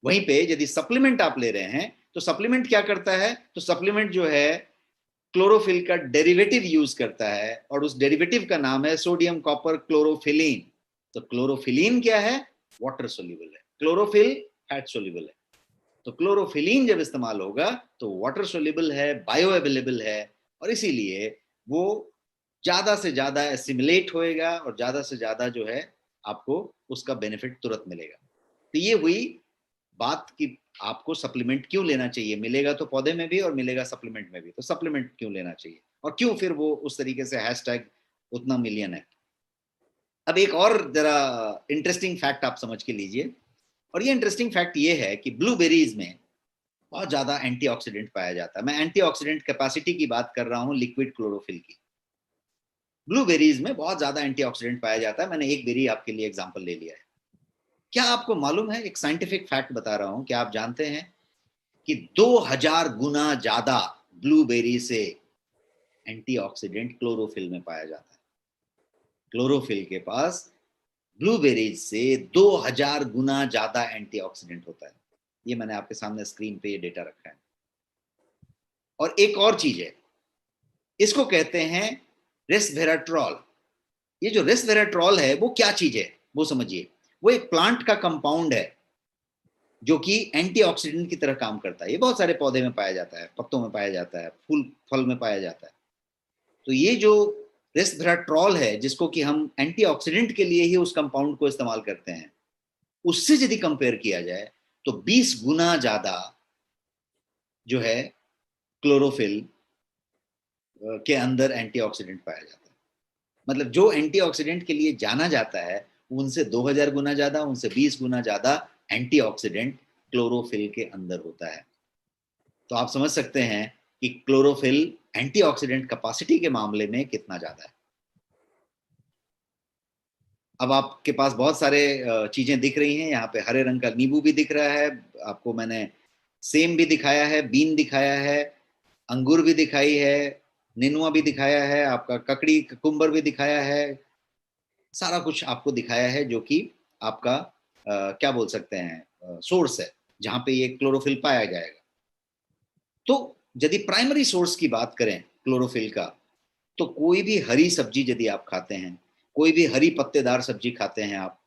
वहीं पे यदि सप्लीमेंट आप ले रहे हैं तो सप्लीमेंट क्या करता है, तो सप्लीमेंट जो है क्लोरोफिल का डेरिवेटिव यूज करता है, और उस डेरिवेटिव का नाम है सोडियम कॉपर क्लोरोफिलीन। तो क्लोरोफिलीन क्या है? वाटर सोल्यूबल है, क्लोरोफिल फैट सोल्यूबल है। तो क्लोरोफिलीन जब इस्तेमाल होगा तो वाटर सोल्यूबल है, बायो अवेलेबल है, और इसीलिए वो ज्यादा से ज्यादा एसिमिलेट होएगा और ज्यादा से ज्यादा जो है आपको उसका बेनिफिट तुरंत मिलेगा। तो ये हुई बात कि आपको सप्लीमेंट क्यों लेना चाहिए, मिलेगा तो पौधे में भी और मिलेगा सप्लीमेंट में भी, तो सप्लीमेंट क्यों लेना चाहिए और क्यों फिर वो उस तरीके से हैशटैग उतना मिलियन है। अब एक और जरा इंटरेस्टिंग फैक्ट आप समझ के लीजिए, और ये इंटरेस्टिंग फैक्ट ये है कि ब्लूबेरीज में बहुत ज्यादा एंटीऑक्सीडेंट पाया जाता है। मैं एंटीऑक्सीडेंट कैपेसिटी की बात कर रहा हूं लिक्विड क्लोरोफिल की। ब्लूबेरीज में बहुत ज्यादा एंटीऑक्सीडेंट पाया जाता है। मैंने एक बेरी आपके लिए एग्जांपल ले लिया है। क्या आपको मालूम है, एक साइंटिफिक फैक्ट बता रहा हूं, क्या आप जानते हैं कि 2000 गुना ज्यादा ब्लूबेरी से एंटीऑक्सीडेंट क्लोरोफिल में पाया जाता है। क्लोरोफिल के पास ब्लूबेरीज से 2000 गुना ज्यादा एंटीऑक्सीडेंट होता है। ये मैंने आपके सामने स्क्रीन पे ये डेटा रखा है। और एक और चीज है, इसको कहते हैं रेसवेराट्रॉल। ये जो रेसवेराट्रॉल है वो क्या चीज है वो समझिए। वो एक प्लांट का कंपाउंड है जो कि एंटीऑक्सीडेंट की तरह काम करता है। ये बहुत सारे पौधे में पाया जाता है, पत्तों में पाया जाता है, फूल फल में पाया जाता है। तो ये जो रेसवेराट्रॉल है जिसको कि हम एंटीऑक्सीडेंट के लिए ही उस कंपाउंड को इस्तेमाल करते हैं, उससे यदि कंपेयर किया जाए तो 20 गुना ज्यादा जो है क्लोरोफिल के अंदर एंटीऑक्सीडेंट पाया जाता है। मतलब जो एंटीऑक्सीडेंट के लिए जाना जाता है उनसे 2000 गुना ज्यादा, उनसे 20 गुना ज्यादा एंटीऑक्सीडेंट क्लोरोफिल के अंदर होता है। तो आप समझ सकते हैं कि क्लोरोफिल एंटीऑक्सीडेंट कैपेसिटी के मामले में कितना ज्यादा है। अब आपके पास बहुत सारे चीजें दिख रही हैं, यहाँ पे हरे रंग का नींबू भी दिख रहा है आपको, मैंने सेम भी दिखाया है, बीन दिखाया है, अंगूर भी दिखाई है, निनुआ भी दिखाया है, आपका ककड़ी कुकुम्बर भी दिखाया है, सारा कुछ आपको दिखाया है जो कि आपका क्या बोल सकते हैं सोर्स है जहां पे ये क्लोरोफिल पाया जाएगा। तो यदि प्राइमरी सोर्स की बात करें क्लोरोफिल का, तो कोई भी हरी सब्जी यदि आप खाते हैं, कोई भी हरी पत्तेदार सब्जी खाते हैं आप,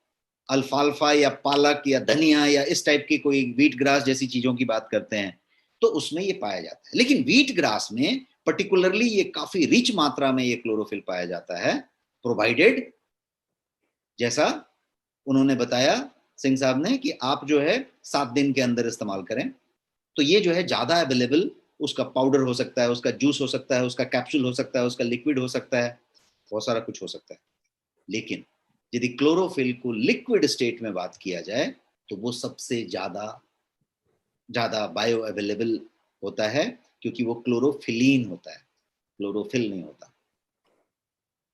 अल्फाल्फा या पालक या धनिया या इस टाइप की कोई व्हीट ग्रास जैसी चीजों की बात करते हैं, तो उसमें ये पाया जाता है। लेकिन व्हीट ग्रास में पर्टिकुलरली ये काफी रिच मात्रा में ये क्लोरोफिल पाया जाता है, प्रोवाइडेड जैसा उन्होंने बताया सिंह साहब ने कि आप जो है 7 दिन के अंदर इस्तेमाल करें। तो ये जो है ज्यादा अवेलेबल, उसका पाउडर हो सकता है, उसका जूस हो सकता है, उसका कैप्सूल हो सकता है, उसका लिक्विड हो सकता है, बहुत सारा कुछ हो सकता है। लेकिन यदि क्लोरोफिल को लिक्विड स्टेट में बात किया जाए तो वो सबसे ज्यादा ज्यादा बायो अवेलेबल होता है, क्योंकि वो क्लोरोफिलीन होता है, क्लोरोफिल नहीं होता।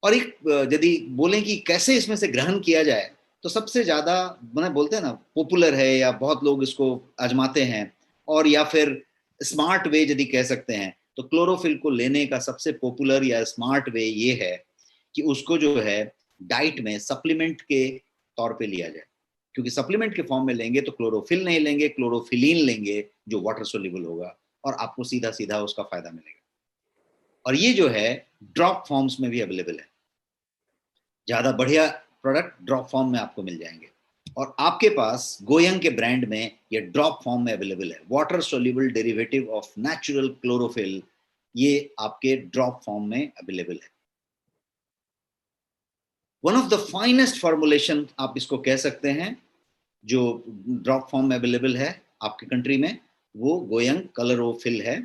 और एक यदि बोलें कि कैसे इसमें से ग्रहण किया जाए, तो सबसे ज्यादा मैंने बोलते हैं ना पॉपुलर है या बहुत लोग इसको आजमाते हैं, और या फिर स्मार्ट वे यदि कह सकते हैं, तो क्लोरोफिल को लेने का सबसे पॉपुलर या स्मार्ट वे ये है कि उसको जो है डाइट में सप्लीमेंट के तौर पे लिया जाए। क्योंकि सप्लीमेंट के फॉर्म में लेंगे तो क्लोरोफिल नहीं लेंगे, क्लोरोफिलीन लेंगे जो वाटर सोल्यूबल होगा, और आपको सीधा सीधा उसका फायदा मिलेगा। और ये जो है ड्रॉप फॉर्म्स में भी अवेलेबल है। ज्यादा बढ़िया प्रोडक्ट ड्रॉप फॉर्म में आपको मिल जाएंगे। और आपके पास गोयंग के ब्रांड में ये ड्रॉप फॉर्म में अवेलेबल है, water soluble derivative of natural chlorophyll, ये आपके ड्रॉप फॉर्म में अवेलेबल है। One of the finest formulation आप इसको कह सकते हैं जो ड्रॉप फॉर्म में अवेलेबल है आपके कंट्री में, वो गोयंग क्लोरोफिल है।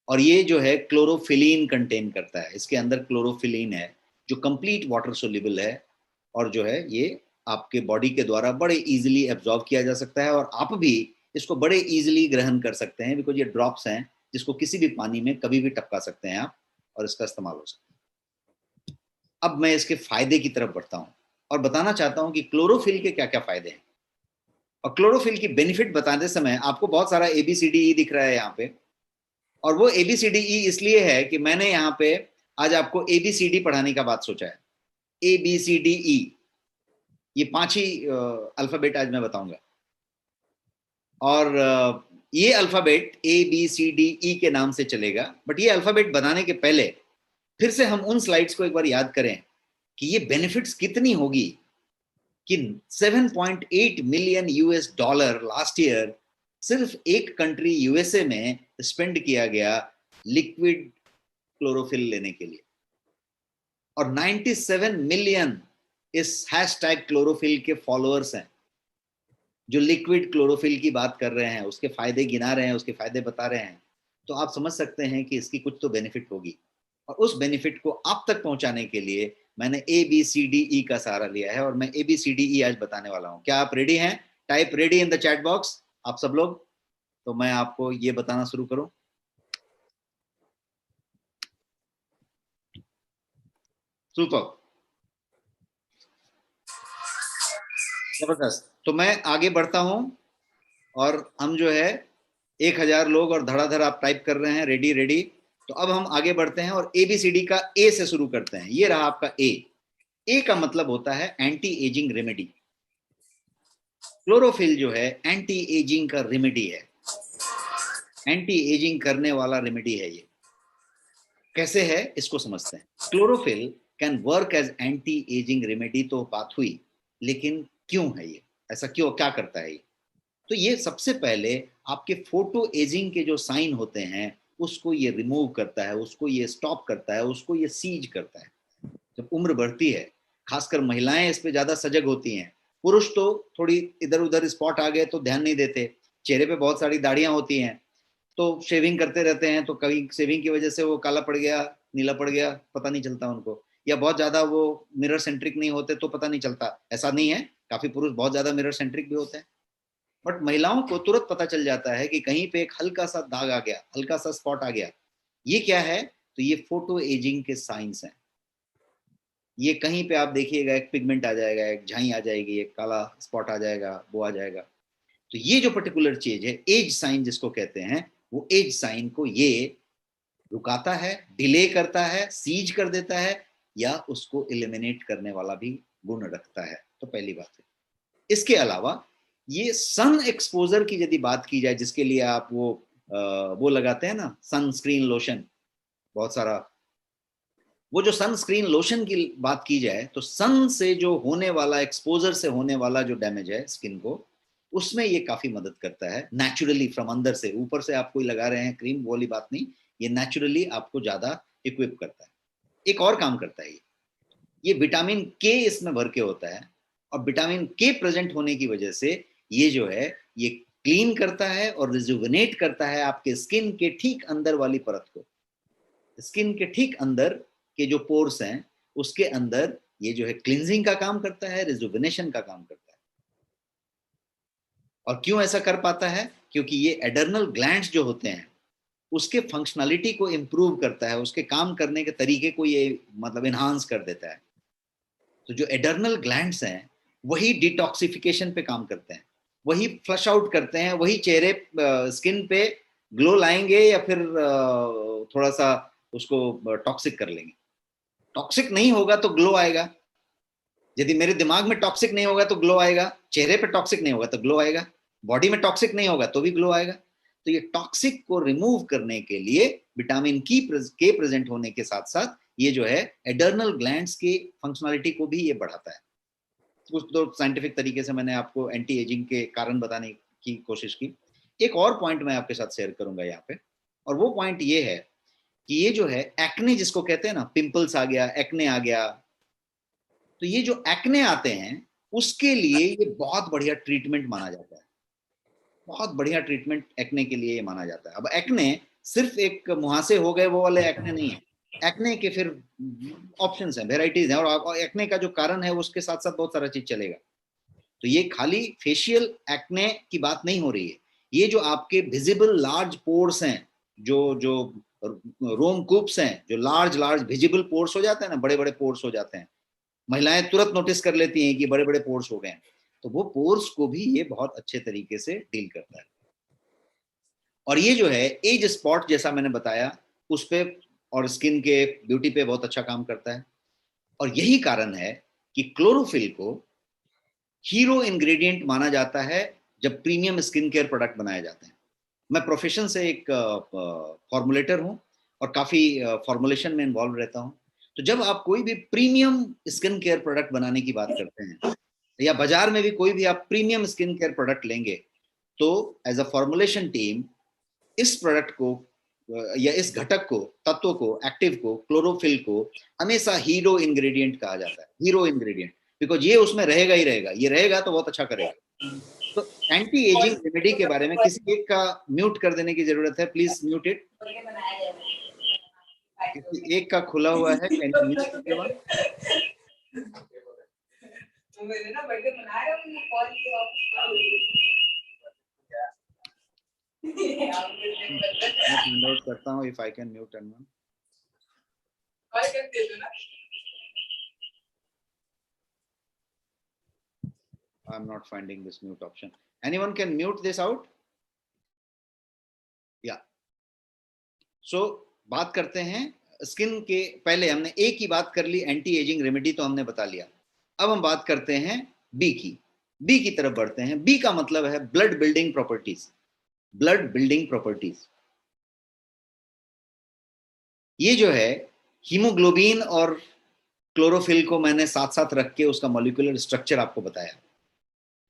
और ये जो है क्लोरोफिलीन कंटेन करता है, इसके अंदर क्लोरोफिलीन है जो कंप्लीट वाटर सोल्यूबल है, और जो है ये आपके बॉडी के द्वारा बड़े इजीली एब्जॉर्ब किया जा सकता है, और आप भी इसको बड़े इजीली ग्रहण कर सकते हैं, बिकॉज ये ड्रॉप्स हैं जिसको किसी भी पानी में कभी भी टपका सकते हैं आप, और इसका इस्तेमाल हो सकता है। अब मैं इसके फायदे की तरफ बढ़ता हूँ और बताना चाहता हूँ कि क्लोरोफिल के क्या क्या फायदे हैं। और क्लोरोफिल की बेनिफिट बताते समय आपको बहुत सारा ABCDE दिख रहा है यहाँ पे, और वो ABCDE इसलिए है कि मैंने यहाँ पे आज आपको ABCD पढ़ाने का बात सोचा है। ABCDE, ये 5 ही अल्फाबेट आज मैं बताऊंगा, और ये अल्फाबेट ABCDE के नाम से चलेगा। बट ये अल्फाबेट बनाने के पहले फिर से हम उन स्लाइड्स को एक बार याद करें कि ये बेनिफिट्स कितनी होगी, कि 7.8 मिलियन US$ लास्ट ईयर सिर्फ एक कंट्री USA में स्पेंड किया गया लिक्विड क्लोरोफिल लेने के लिए, और 97 मिलियन इस हैशटैग क्लोरोफिल के फॉलोअर्स हैं जो लिक्विड क्लोरोफिल की बात कर रहे हैं, उसके फायदे गिना रहे हैं, उसके फायदे बता रहे हैं। तो आप समझ सकते हैं कि इसकी कुछ तो बेनिफिट होगी, और उस बेनिफिट को आप तक पहुंचाने के लिए मैंने ABCDE का सहारा लिया है, और मैं ABCDE आज बताने वाला हूं। क्या आप रेडी हैं? Type ready in the chat box आप सब लोग। तो मैं आपको ये बताना शुरू करूं। सुपर, जबरदस्त। तो मैं आगे बढ़ता हूं, और हम जो है 1000 लोग और धड़ाधड़ आप टाइप कर रहे हैं, रेडी रेडी। तो अब हम आगे बढ़ते हैं और ABCD का A से शुरू करते हैं। ये रहा आपका A का मतलब होता है एंटी एजिंग रेमेडी। क्लोरोफिल जो है एंटी एजिंग का रेमेडी है, एंटी एजिंग करने वाला रेमेडी है। ये कैसे है इसको समझते हैं। Chlorophyll can work as anti ageing remedy, तो बात हुई, लेकिन क्यों है ये, ऐसा क्यों, क्या करता है ये? तो ये सबसे पहले आपके फोटो एजिंग के जो साइन होते हैं उसको ये रिमूव करता है, उसको ये स्टॉप करता है, उसको ये सीज करता है। जब उम्र बढ़ती है, खासकर महिलाएं इस पे ज्यादा सजग होती हैं, पुरुष तो थोड़ी इधर उधर स्पॉट आ गए तो ध्यान नहीं देते, चेहरे पे बहुत सारी दाढ़ियां होती हैं तो शेविंग करते रहते हैं, तो कभी शेविंग की वजह से वो काला पड़ गया, नीला पड़ गया, पता नहीं चलता उनको, या बहुत ज्यादा वो मिरर सेंट्रिक नहीं होते तो पता नहीं चलता। ऐसा नहीं है, काफी पुरुष बहुत ज्यादा मिरर सेंट्रिक भी होते हैं, बट महिलाओं को तुरंत पता चल जाता है कि कहीं पे एक हल्का सा दाग आ गया, हल्का सा स्पॉट आ गया। ये क्या है? तो ये फोटो एजिंग के साइंस हैं। ये कहीं पे आप देखिएगा एक पिगमेंट आ जाएगा, एक झाई आ जाएगी, एक काला स्पॉट आ जाएगा, वो आ जाएगा। तो ये जो पर्टिकुलर चीज है, एज साइन जिसको कहते हैं, वो एज साइन को ये रुकाता है, डिले करता है, सीज कर देता है, या उसको एलिमिनेट करने वाला भी गुण रखता है। तो पहली बात है। इसके अलावा ये सन एक्सपोजर की यदि बात की जाए, जिसके लिए आप वो लगाते हैं ना, सनस्क्रीन लोशन, बहुत सारा, वो जो सनस्क्रीन लोशन की बात की जाए, तो सन से जो होने वाला, एक्सपोजर से होने वाला जो डैमेज है स्किन को, उसमें ये काफी मदद करता है नेचुरली, फ्रॉम अंदर से। ऊपर से आप कोई लगा रहे हैं क्रीम, वो वाली बात नहीं, ये नेचुरली आपको ज्यादा इक्विप करता है। एक और काम करता है ये विटामिन के इसमें भर के होता है, और विटामिन के प्रेजेंट होने की वजह से ये जो है ये क्लीन करता है और रिजुविनेट करता है आपके स्किन के ठीक अंदर वाली परत को। स्किन के ठीक अंदर के जो पोर्स हैं उसके अंदर ये जो है क्लींजिंग का काम करता है, रिजुविनेशन का काम करता है। और क्यों ऐसा कर पाता है? क्योंकि ये एडर्नल ग्लैंड्स जो होते हैं उसके फंक्शनलिटी को इंप्रूव करता है, उसके काम करने के तरीके को ये मतलब इनहांस कर देता है। तो जो एडर्नल ग्लैंड्स हैं वही डिटॉक्सिफिकेशन पे काम करते हैं, वही फ्लश आउट करते हैं, वही चेहरे स्किन पे ग्लो लाएंगे, या फिर थोड़ा सा उसको टॉक्सिक कर लेंगे। टॉक्सिक नहीं होगा तो ग्लो आएगा। यदि मेरे दिमाग में टॉक्सिक नहीं होगा तो ग्लो आएगा, चेहरे पे टॉक्सिक नहीं होगा तो ग्लो आएगा, बॉडी में टॉक्सिक नहीं होगा तो भी ग्लो आएगा। तो ये टॉक्सिक को रिमूव करने के लिए विटामिन के प्रेजेंट होने के साथ साथ ये जो है एडर्नल ग्लैंड्स की फंक्शनलिटी को भी ये बढ़ाता है। कुछ तो साइंटिफिक तरीके से मैंने आपको एंटी एजिंग के कारण बताने की कोशिश की। एक और पॉइंट मैं आपके साथ शेयर करूंगा यहाँ पे, और वो पॉइंट ये है कि ये जो है एक्ने जिसको कहते हैं ना, पिंपल्स आ गया, एक्ने आ गया, तो ये जो एक्ने आते हैं उसके लिए ये बहुत बढ़िया ट्रीटमेंट माना जाता है। बहुत बढ़िया ट्रीटमेंट एक्ने के लिए ये माना जाता है। अब एक्ने सिर्फ एक मुहासे हो गए वो वाले एक्ने नहीं है, एक्ने के फिर ऑप्शंस हैं, वेराइटीज हैं, और एक्ने का जो कारण है उसके साथ साथ बहुत सारा चीज चलेगा। तो ये खाली फेशियल एक्ने की बात नहीं हो रही है, ये जो आपके विजिबल लार्ज पोर्स हैं, जो जो रोम कूप्स हैं, जो लार्ज लार्ज विजिबल पोर्स हो जाते हैं ना, बड़े बड़े पोर्स हो जाते हैं, महिलाएं तुरंत नोटिस कर लेती हैं कि बड़े बड़े पोर्स हो गए हैं, तो वो पोर्स को भी ये बहुत अच्छे तरीके से डील करता है। और ये जो है एज स्पॉट जैसा मैंने बताया उस पे और स्किन के ब्यूटी पे बहुत अच्छा काम करता है। और यही कारण है कि क्लोरोफिल को हीरो इंग्रेडिएंट माना जाता है जब प्रीमियम स्किन केयर प्रोडक्ट बनाए जाते हैं। मैं प्रोफेशन से एक फॉर्मुलेटर हूं और काफी फॉर्मुलेशन में इन्वॉल्व रहता हूं। तो जब आप कोई भी प्रीमियम स्किन केयर प्रोडक्ट बनाने की बात करते हैं, या बाजार में भी कोई भी आप प्रीमियम स्किन केयर प्रोडक्ट लेंगे, तो एज अ फॉर्मुलेशन टीम इस प्रोडक्ट को या इस घटक को, तत्व को, एक्टिव को, क्लोरोफिल को हमेशा हीरो इंग्रेडिएंट कहा जाता है। हीरो इंग्रेडिएंट, बिकॉज ये उसमें रहेगा ही रहेगा, ये रहेगा तो बहुत अच्छा करेगा। तो एंटी एजिंग रेमेडी के बारे में किसी एक का म्यूट कर देने की जरूरत है, प्लीज म्यूट इट। किसी एक का खुला हुआ है, कैन यू म्यूट एवरीवन? मेरे ना बर्थडे मना रहे हो, कॉल किया वापस मैं फाइंड आउट करता हूँ if I can mute anyone. Call कर दे दो ना। I'm not finding this mute option. Anyone can mute this out? Yeah. So बात करते हैं स्किन के। पहले हमने ए की बात कर ली, एंटी एजिंग रेमेडी तो हमने बता लिया। अब हम बात करते हैं बी की। बी की तरफ बढ़ते हैं। बी का मतलब है blood building properties. Blood building properties ये जो है हीमोग्लोबिन और क्लोरोफिल को मैंने साथ साथ रख के उसका मॉलिक्यूलर स्ट्रक्चर आपको बताया,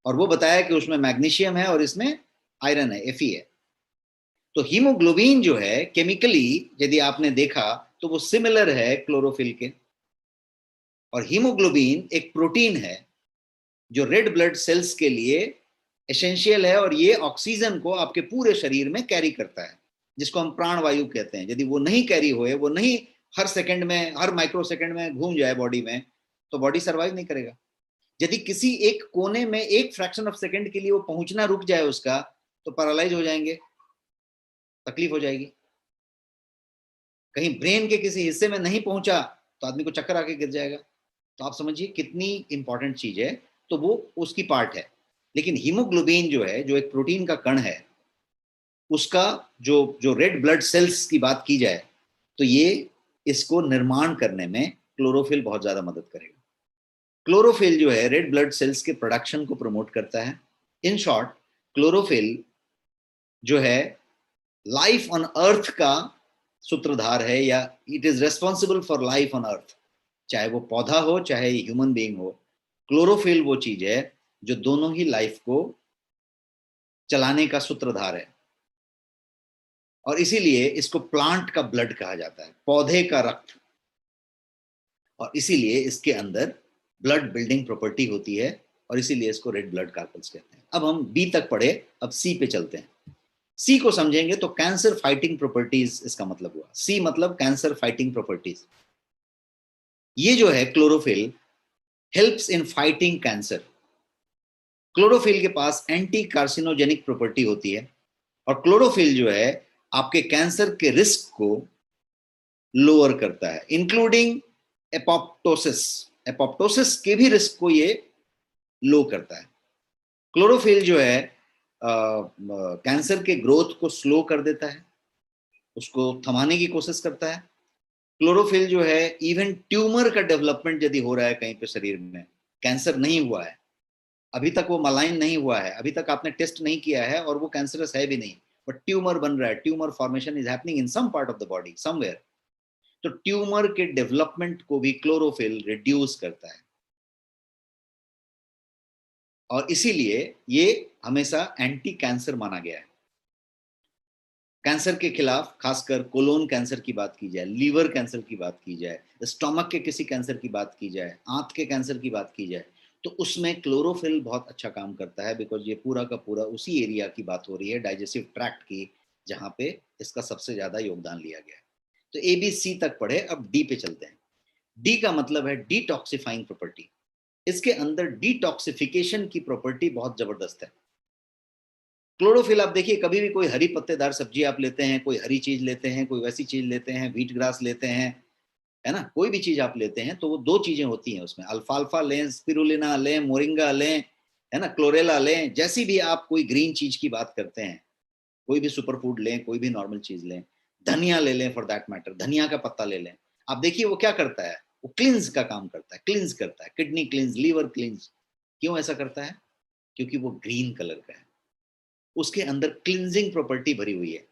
और वो बताया कि उसमें मैग्नीशियम है और इसमें आयरन है, Fe है। तो हीमोग्लोबिन जो है केमिकली यदि आपने देखा तो वो सिमिलर है क्लोरोफिल के। और हीमोग्लोबिन एक प्रोटीन है जो रेड ब्लड सेल्स के लिए एसेंशियल है, और ये ऑक्सीजन को आपके पूरे शरीर में कैरी करता है, जिसको हम प्राणवायु कहते हैं। यदि वो नहीं कैरी होए, वो नहीं हर सेकंड में, हर माइक्रो सेकंड में घूम जाए बॉडी में, तो बॉडी सर्वाइव नहीं करेगा। यदि किसी एक कोने में एक फ्रैक्शन ऑफ सेकंड के लिए वो पहुंचना रुक जाए उसका, तो पैरालाइज हो जाएंगे, तकलीफ हो जाएगी। कहीं ब्रेन के किसी हिस्से में नहीं पहुंचा तो आदमी को चक्कर आके गिर जाएगा। तो आप समझिए कितनी इंपॉर्टेंट चीज है, तो वो उसकी पार्ट है। लेकिन हीमोग्लोबिन जो है, जो एक प्रोटीन का कण है, उसका जो जो रेड ब्लड सेल्स की बात की जाए तो ये इसको निर्माण करने में क्लोरोफिल बहुत ज्यादा मदद करेगा। क्लोरोफिल जो है रेड ब्लड सेल्स के प्रोडक्शन को प्रमोट करता है। इन शॉर्ट, क्लोरोफिल जो है लाइफ ऑन अर्थ का सूत्रधार है, या it is responsible for life on earth. चाहे वो पौधा हो, चाहे ह्यूमन बीइंग हो, क्लोरोफिल वो चीज है जो दोनों ही लाइफ को चलाने का सूत्रधार है। और इसीलिए इसको प्लांट का ब्लड कहा जाता है, पौधे का रक्त। और इसीलिए इसके अंदर ब्लड बिल्डिंग प्रॉपर्टी होती है, और इसीलिए इसको रेड ब्लड कार्पल्स कहते हैं। अब हम बी तक पढ़े, अब सी पे चलते हैं। सी को समझेंगे तो कैंसर फाइटिंग प्रॉपर्टीज इसका मतलब हुआ। सी मतलब कैंसर फाइटिंग प्रॉपर्टीज। ये जो है chlorophyll helps in fighting cancer. Chlorophyll के पास एंटी कार्सिनोजेनिक प्रॉपर्टी होती है, और क्लोरोफिल जो है आपके कैंसर के रिस्क को लोअर करता है, इंक्लूडिंग एपोप्टोसिस। एपोप्टोसिस के भी रिस्क को ये लो करता है। क्लोरोफिल जो है कैंसर के ग्रोथ को स्लो कर देता है, उसको थमाने की कोशिश करता है। क्लोरोफिल जो है इवन ट्यूमर का डेवलपमेंट यदि हो रहा है कहीं पे शरीर में, कैंसर नहीं हुआ है अभी तक, वो मलाइन नहीं हुआ है अभी तक, आपने टेस्ट नहीं किया है और वो कैंसरस है भी नहीं, बट ट्यूमर बन रहा है, tumour formation is happening in some part of the body somewhere, तो ट्यूमर के डेवलपमेंट को भी क्लोरोफिल रिड्यूस करता है, और इसीलिए ये हमेशा एंटी कैंसर माना गया है। कैंसर के खिलाफ, खासकर कोलोन कैंसर की बात की जाए, लीवर कैंसर की बात की जाए, स्टमक के किसी कैंसर की बात की जाए, आंत के कैंसर की बात की जाए, तो उसमें क्लोरोफिल बहुत अच्छा काम करता है, बिकॉज ये पूरा का पूरा उसी एरिया की बात हो रही है, डाइजेस्टिव ट्रैक्ट की, जहां पे इसका सबसे ज्यादा योगदान लिया गया है। तो ए बी सी तक पढ़े, अब डी पे चलते हैं। डी का मतलब है डिटॉक्सिफाइंग प्रॉपर्टी। इसके अंदर डिटॉक्सिफिकेशन की प्रॉपर्टी बहुत जबरदस्त है। क्लोरोफिल आप देखिए, कभी भी कोई हरी पत्तेदार सब्जी आप लेते हैं, कोई हरी चीज लेते हैं, कोई वैसी चीज लेते हैं, व्हीट ग्रास लेते हैं, है ना, कोई भी चीज आप लेते हैं तो वो दो चीजें होती हैं उसमें, अल्फाल्फा लें, स्पिरुलिना लें, मोरिंगा लें, है ना, क्लोरेला लें, जैसी भी आप कोई ग्रीन चीज की बात करते हैं, कोई भी सुपर फूड लें, कोई भी नॉर्मल चीज लें, धनिया ले लें फॉर दैट मैटर, धनिया का पत्ता ले लें, आप देखिए वो क्या करता है, वो क्लिंज का काम करता है, क्लिंज करता है, किडनी क्लिंज, लीवर क्लिंज। क्यों ऐसा करता है? क्योंकि वो ग्रीन कलर का है, उसके अंदर क्लिंजिंग प्रॉपर्टी भरी हुई है,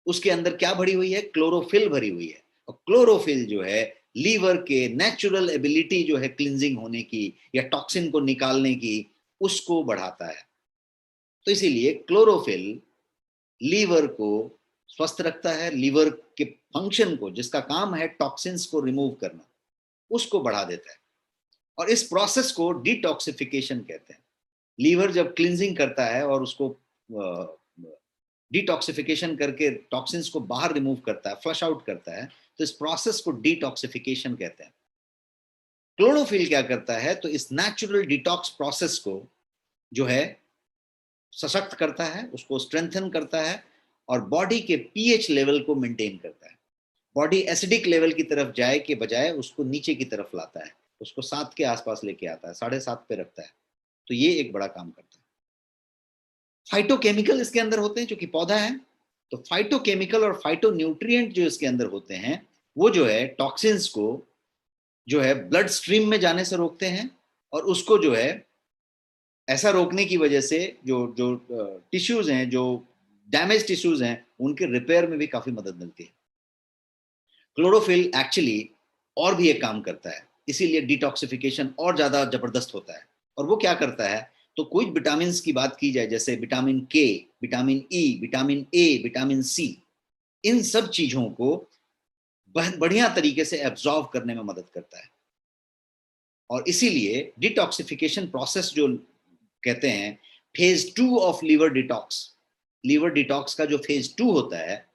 उसके अंदर क्या भरी हुई है? क्लोरोफिल भरी हुई है। और क्लोरोफिल जो है लीवर के नेचुरल एबिलिटी जो है क्लिंजिंग होने की या टॉक्सिन को निकालने की, उसको बढ़ाता है। तो इसीलिए क्लोरोफिल लीवर को स्वस्थ रखता है, लीवर के फंक्शन को, जिसका काम है टॉक्सिन्स को रिमूव करना, उसको बढ़ा देता है। और इस प्रोसेस को डिटॉक्सिफिकेशन कहते हैं। लीवर जब क्लिंजिंग करता है और उसको डिटॉक्सिफिकेशन करके टॉक्सिन्स को बाहर रिमूव करता है, फ्लश आउट करता है, तो इस प्रोसेस को डिटॉक्सिफिकेशन कहते हैं। क्लोरोफिल क्या करता है? तो इस नेचुरल डिटॉक्स प्रोसेस को जो है सशक्त करता है, उसको स्ट्रेंथन करता है, और बॉडी के पीएच लेवल को मेंटेन करता है। बॉडी एसिडिक लेवल की तरफ जाए के बजाय उसको नीचे की तरफ लाता है, उसको 7 के आसपास लेके आता है, 7.5 पे रखता है। तो ये एक बड़ा काम करता है। फाइटोकेमिकल इसके अंदर होते हैं, क्योंकि पौधा है, तो फाइटोकेमिकल और फाइटोन्यूट्रिएंट जो इसके अंदर होते हैं, वो जो है टॉक्सिन्स को जो है ब्लड स्ट्रीम में जाने से रोकते हैं, और उसको जो है ऐसा रोकने की वजह से जो जो टिश्यूज हैं, जो डैमेज टिश्यूज हैं, उनके रिपेयर में भी काफी मदद मिलती है। क्लोरोफिल एक्चुअली और भी एक काम करता है, इसीलिए डिटॉक्सिफिकेशन और ज्यादा जबरदस्त होता है। और वो क्या करता है? तो कोई विटामिन की बात की जाए, जैसे vitamin K, vitamin E, vitamin A, vitamin C, इन सब चीजों को बढ़िया तरीके से एब्जॉर्व करने में मदद करता है। और इसीलिए डिटॉक्सिफिकेशन प्रोसेस जो कहते हैं, फेज 2 ऑफ लीवर डिटॉक्स का जो फेज 2 होता है,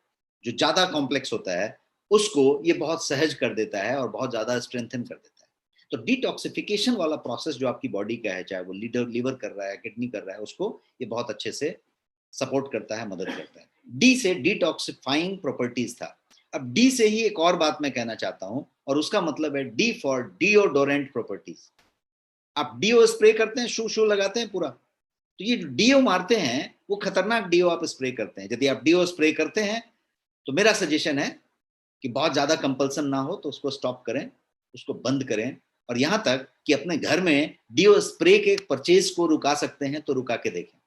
जो ज्यादा कॉम्प्लेक्स होता है, उसको ये बहुत सहज कर देता है और बहुत ज्यादा स्ट्रेंथन कर देता है। तो डिटॉक्सिफिकेशन वाला प्रोसेस जो आपकी बॉडी का है, चाहे वो लीवर कर रहा है, किडनी कर रहा है, उसको ये बहुत अच्छे से सपोर्ट करता है, मदद करता है। डी से डिटॉक्सिफाइंग प्रॉपर्टीज था। अब डी से ही एक और बात मैं कहना चाहता हूं, और उसका मतलब है डी फॉर डिओडोरेंट प्रॉपर्टीज। आप डीओ स्प्रे करते हैं, शू लगाते हैं पूरा, तो ये डीओ मारते हैं, वो खतरनाक डीओ आप स्प्रे करते हैं। यदि आप डीओ स्प्रे करते हैं तो मेरा सजेशन है कि बहुत ज्यादा कंपल्सन ना हो तो उसको स्टॉप करें, उसको बंद करें। और यहां तक कि अपने घर में डीओ स्प्रे के परचेज को रुका सकते हैं तो रुका के देखें,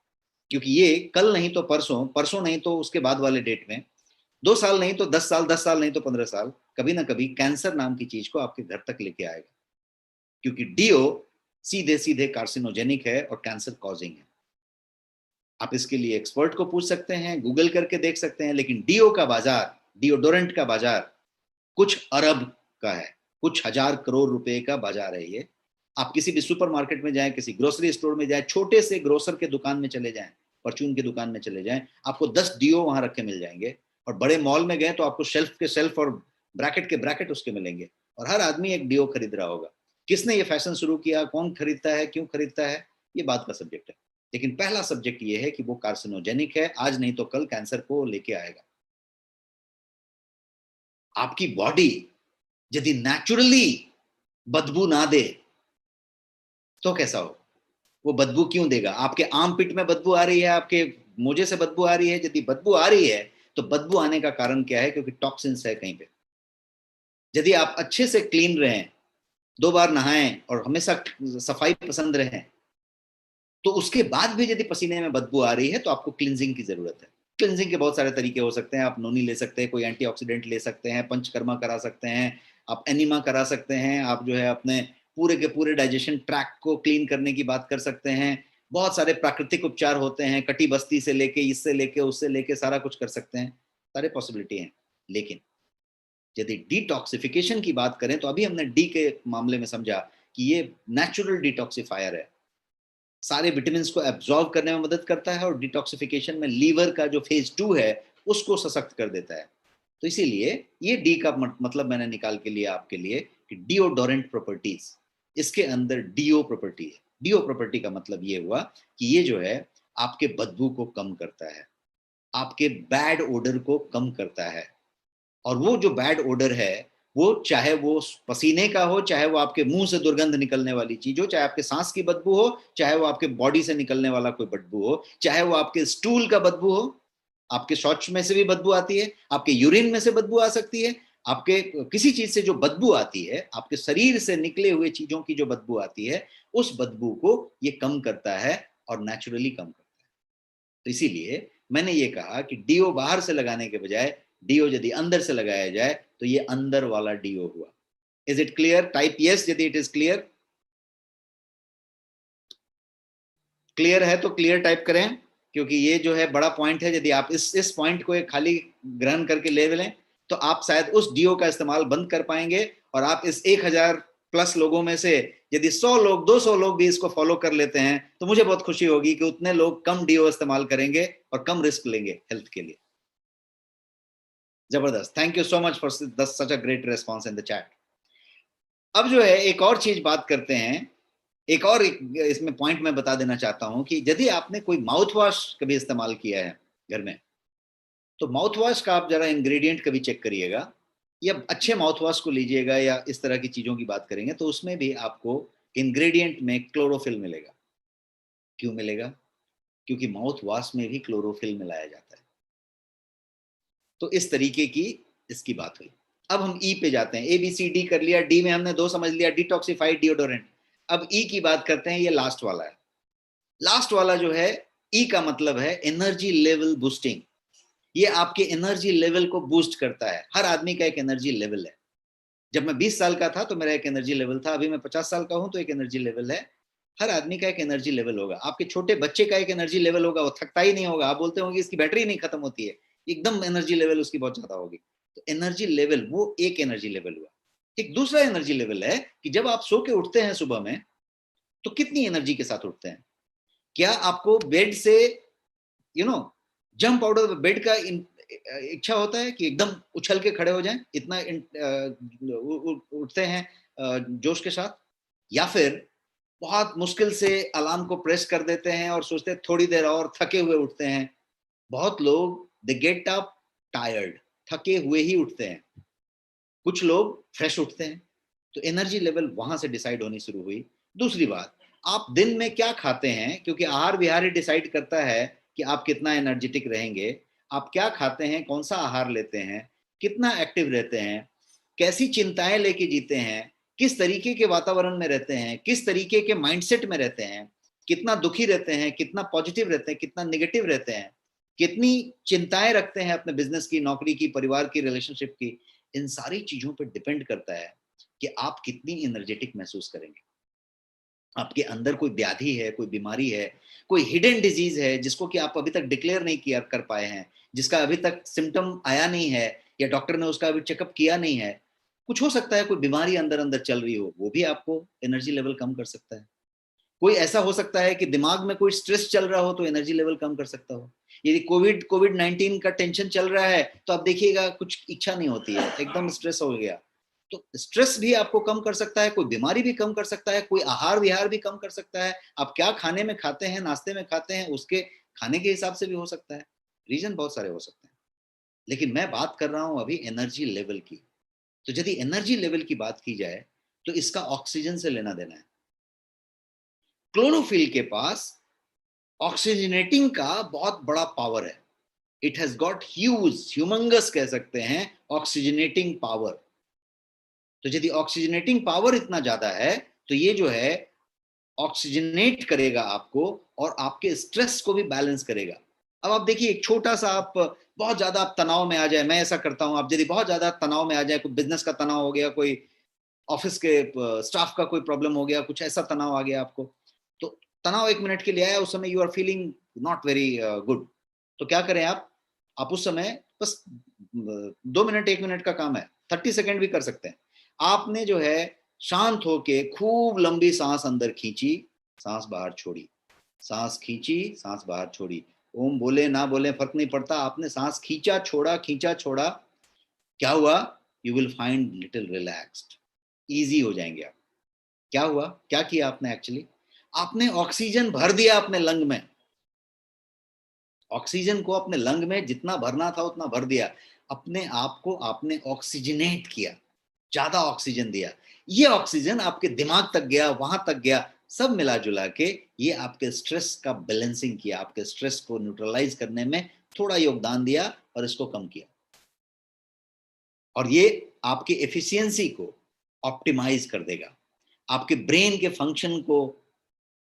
क्योंकि ये कल नहीं तो परसों, परसों नहीं तो उसके बाद वाले डेट में, 2 साल नहीं तो 10 साल, 10 साल नहीं तो 15 साल, कभी ना कभी कैंसर नाम की चीज को आपके घर तक लेके आएगा। क्योंकि डीओ सीधे सीधे कार्सिनोजेनिक है और कैंसर कॉजिंग है। आप इसके लिए एक्सपर्ट को पूछ सकते हैं, गूगल करके देख सकते हैं, लेकिन डीओ का बाजार, डिओडोरेंट का बाजार कुछ अरब का है, कुछ हजार करोड़ रुपए का बाजार है ये। आप किसी भी सुपरमार्केट में जाएं, किसी ग्रोसरी स्टोर में जाएं, छोटे से ग्रोसर के दुकान में चले जाएं, परचून की दुकान में चले जाएं, आपको 10 डीओ वहां रखे मिल जाएंगे। और बड़े मॉल में गए तो आपको शेल्फ के शेल्फ और ब्रैकेट के ब्रैकेट उसके मिलेंगे, और हर आदमी एक डीओ खरीद रहा होगा। किसने ये फैशन शुरू किया, कौन खरीदता है, क्यों खरीदता है, ये बात का सब्जेक्ट है। लेकिन पहला सब्जेक्ट ये है कि वो कार्सिनोजेनिक है, आज नहीं तो कल कैंसर को लेके आएगा। आपकी बॉडी यदि नेचुरली बदबू ना दे तो कैसा हो? वो बदबू क्यों देगा? आपके आर्म पिट में बदबू आ रही है, आपके मोजे से बदबू आ रही है, यदि बदबू आ रही है तो बदबू आने का कारण क्या है? क्योंकि टॉक्सिन्स है कहीं पे। यदि आप अच्छे से क्लीन रहें, 2 बार नहाएं और हमेशा सफाई पसंद रहें, तो उसके बाद भी यदि पसीने में बदबू आ रही है तो आपको क्लींजिंग की जरूरत है। क्लिनजिंग के बहुत सारे तरीके हो सकते हैं, आप नोनी ले सकते हैं, कोई एंटीऑक्सीडेंट ले सकते हैं, पंचकर्मा करा सकते हैं, आप एनिमा करा सकते हैं, आप जो है अपने पूरे के पूरे डाइजेशन ट्रैक को क्लीन करने की बात कर सकते हैं। बहुत सारे प्राकृतिक उपचार होते हैं, कटी बस्ती से लेके, इससे लेके, उससे लेके सारा कुछ कर सकते हैं, सारे पॉसिबिलिटी हैं। लेकिन यदि डिटॉक्सिफिकेशन की बात करें तो अभी हमने डी के मामले में समझा कि ये नेचुरल डिटॉक्सिफायर है, सारे विटामिन को एब्जॉर्ब करने में मदद करता है और डिटॉक्सिफिकेशन में लीवर का जो फेज 2 है उसको सशक्त कर देता है। तो इसीलिए ये डी का मतलब मैंने निकाल के लिया आपके लिए कि डिओडोरेंट प्रॉपर्टीज, इसके अंदर डीओ प्रॉपर्टी है। डीओ प्रॉपर्टी का मतलब ये हुआ कि ये जो है आपके बदबू को कम करता है, आपके बैड ओडर को कम करता है। और वो जो बैड ओडर है, वो चाहे वो पसीने का हो, चाहे वो आपके मुंह से दुर्गंध निकलने वाली चीज हो, चाहे आपके सांस की बदबू हो, चाहे वो आपके बॉडी से निकलने वाला कोई बदबू हो, चाहे वो आपके स्टूल का बदबू हो, आपके शौच में से भी बदबू आती है, आपके यूरिन में से बदबू आ सकती है, आपके किसी चीज से जो बदबू आती है, आपके शरीर से निकले हुए चीजों की जो बदबू आती है, उस बदबू को ये कम करता है और नेचुरली कम करता है। तो इसीलिए मैंने ये कहा कि डीओ बाहर से लगाने के बजाय डीओ यदि अंदर से लगाया जाए तो ये अंदर वाला डीओ हुआ। Is it clear? Type yes यदि इट इज क्लियर। क्लियर है तो क्लियर टाइप करें, क्योंकि ये जो है बड़ा पॉइंट है। यदि आप इस पॉइंट को एक खाली ग्रहण करके ले लें तो आप शायद उस डीओ का इस्तेमाल बंद कर पाएंगे और आप इस 1000 प्लस लोगों में से यदि 100 लोग 200 लोग भी इसको फॉलो कर लेते हैं तो मुझे बहुत खुशी होगी कि उतने लोग कम डीओ इस्तेमाल करेंगे और कम रिस्क लेंगे हेल्थ के लिए। जबरदस्त, thank you so much for such a great response in the chat. अब जो है एक और चीज बात करते हैं, इसमें पॉइंट मैं बता देना चाहता हूं कि यदि आपने कोई माउथ वॉश कभी इस्तेमाल किया है घर में, तो माउथ वॉश का आप जरा इंग्रेडिएंट कभी चेक करिएगा, या अच्छे माउथ वॉश को लीजिएगा, या इस तरह की चीजों की बात करेंगे तो उसमें भी आपको इंग्रेडिएंट में क्लोरोफिल मिलेगा। क्यों मिलेगा? क्योंकि माउथ वॉश में भी क्लोरोफिल मिलाया जाता है। तो इस तरीके की इसकी बात हुई। अब हम ई पे जाते हैं। ए बी सी डी कर लिया, डी में हमने 2 समझ लिया, डिटॉक्सिफाइड, डिओडोरेंट। अब ई की बात करते हैं, ये लास्ट वाला है। लास्ट वाला जो है ई का मतलब है एनर्जी लेवल बूस्टिंग। ये आपके एनर्जी लेवल को बूस्ट करता है। हर आदमी का एक एनर्जी लेवल है। जब मैं 20 साल का था तो मेरा एक एनर्जी लेवल था, अभी मैं 50 साल का हूं तो एक एनर्जी लेवल है। हर आदमी का एक एनर्जी लेवल होगा। आपके छोटे बच्चे का एक एनर्जी लेवल होगा, वो थकता ही नहीं होगा, आप बोलते होंगे इसकी बैटरी नहीं खत्म होती है, एकदम एनर्जी लेवल उसकी बहुत ज्यादा होगी। तो एनर्जी लेवल, वो एक एनर्जी लेवल हुआ। एक दूसरा एनर्जी लेवल है कि जब आप सो के उठते हैं सुबह में तो कितनी एनर्जी के साथ उठते हैं। क्या आपको बेड से जंप आउट ऑफ बेड का इच्छा होता है कि एकदम उछल के खड़े हो जाएं, इतना उठते हैं जोश के साथ, या फिर बहुत मुश्किल से अलार्म को प्रेस कर देते हैं और सोचते हैं थोड़ी देर और, थके हुए उठते हैं। बहुत लोग दे गेट अप टायर्ड, थके हुए ही उठते हैं। कुछ लोग फ्रेश उठते हैं। तो एनर्जी लेवल वहां से डिसाइड होनी शुरू हुई। दूसरी बात, आप दिन में क्या खाते हैं, क्योंकि आहार विहार ही डिसाइड करता है कि आप कितना एनर्जेटिक रहेंगे। आप क्या खाते हैं, कौन सा आहार लेते हैं, कितना एक्टिव रहते हैं, कैसी चिंताएं लेके जीते हैं, किस तरीके के वातावरण में रहते हैं, किस तरीके के माइंडसेट में रहते हैं, कितना दुखी रहते हैं, कितना पॉजिटिव रहते हैं, कितना नेगेटिव रहते हैं, कितनी चिंताएं रखते हैं अपने बिजनेस की, नौकरी की, परिवार की, रिलेशनशिप की। इन सारी चीजों पर डिपेंड करता है कि आप कितनी एनर्जेटिक महसूस करेंगे। आपके अंदर कोई व्याधि है, कोई बीमारी है, कोई हिडन डिजीज है जिसको कि आप अभी तक डिक्लेयर नहीं किया कर पाए हैं, जिसका अभी तक सिम्टम आया नहीं है, या डॉक्टर ने उसका अभी चेकअप किया नहीं है। कुछ हो सकता है कोई बीमारी अंदर अंदर चल रही हो, वो भी आपको एनर्जी लेवल कम कर सकता है। कोई ऐसा हो सकता है कि दिमाग में कोई स्ट्रेस चल रहा हो तो एनर्जी लेवल कम कर सकता हो। यदि कोविड 19 का टेंशन चल रहा है तो आप देखिएगा कुछ इच्छा नहीं होती है, एकदम स्ट्रेस हो गया। तो स्ट्रेस भी आपको कम कर सकता है, कोई बीमारी भी कम कर सकता है, कोई आहार विहार भी कम कर सकता है। आप क्या खाने में खाते हैं, नाश्ते में खाते हैं, उसके खाने के हिसाब से भी हो सकता है। रीजन बहुत सारे हो सकते हैं, लेकिन मैं बात कर रहा हूं अभी एनर्जी लेवल की। तो यदि एनर्जी लेवल की बात की जाए तो इसका ऑक्सीजन से लेना देना है। क्लोरोफिल के पास ऑक्सीजनेटिंग का बहुत बड़ा पावर है। इट हैज गॉट ह्यूमंगस कह सकते हैं ऑक्सीजनेटिंग पावर। तो यदि ऑक्सीजनेटिंग पावर इतना ज्यादा है तो ये जो है ऑक्सीजनेट करेगा आपको और आपके स्ट्रेस को भी बैलेंस करेगा। अब आप देखिए, एक छोटा सा आप बहुत ज्यादा आप तनाव में आ जाए, मैं ऐसा करता हूं, आप यदि बहुत ज्यादा तनाव में आ जाए, कोई बिजनेस का तनाव हो गया, कोई ऑफिस के स्टाफ का कोई प्रॉब्लम हो गया, कुछ ऐसा तनाव आ गया आपको, तो तनाव 1 मिनट के लिए आया, उस समय you are feeling not very good, तो क्या करें आप उस समय बस 2 मिनट 1 मिनट का काम है, 30 सेकेंड भी कर सकते हैं। आपने जो है शांत होके खूब लंबी सांस अंदर खींची, सांस बाहर छोड़ी, सांस खींची, सांस बाहर छोड़ी, ओम बोले ना बोले फर्क नहीं पड़ता, आपने सांस खींचा छोड़ा, क्या हुआ? You will find little relaxed, easy हो जाएंगे आप। क्या हुआ, क्या किया आपने एक्चुअली? आपने ऑक्सीजन भर दिया अपने लंग में, ऑक्सीजन को अपने लंग में जितना भरना था उतना भर दिया, अपने आप को आपने ऑक्सीजनेट किया, ज्यादा ऑक्सीजन दिया, ये ऑक्सीजन आपके दिमाग तक गया, वहां तक गया, सब मिला जुला के ये आपके स्ट्रेस का बैलेंसिंग किया, आपके स्ट्रेस को न्यूट्रलाइज करने में थोड़ा योगदान दिया और इसको कम किया, और ये आपकी एफिशिएंसी को ऑप्टिमाइज कर देगा, आपके ब्रेन के फंक्शन को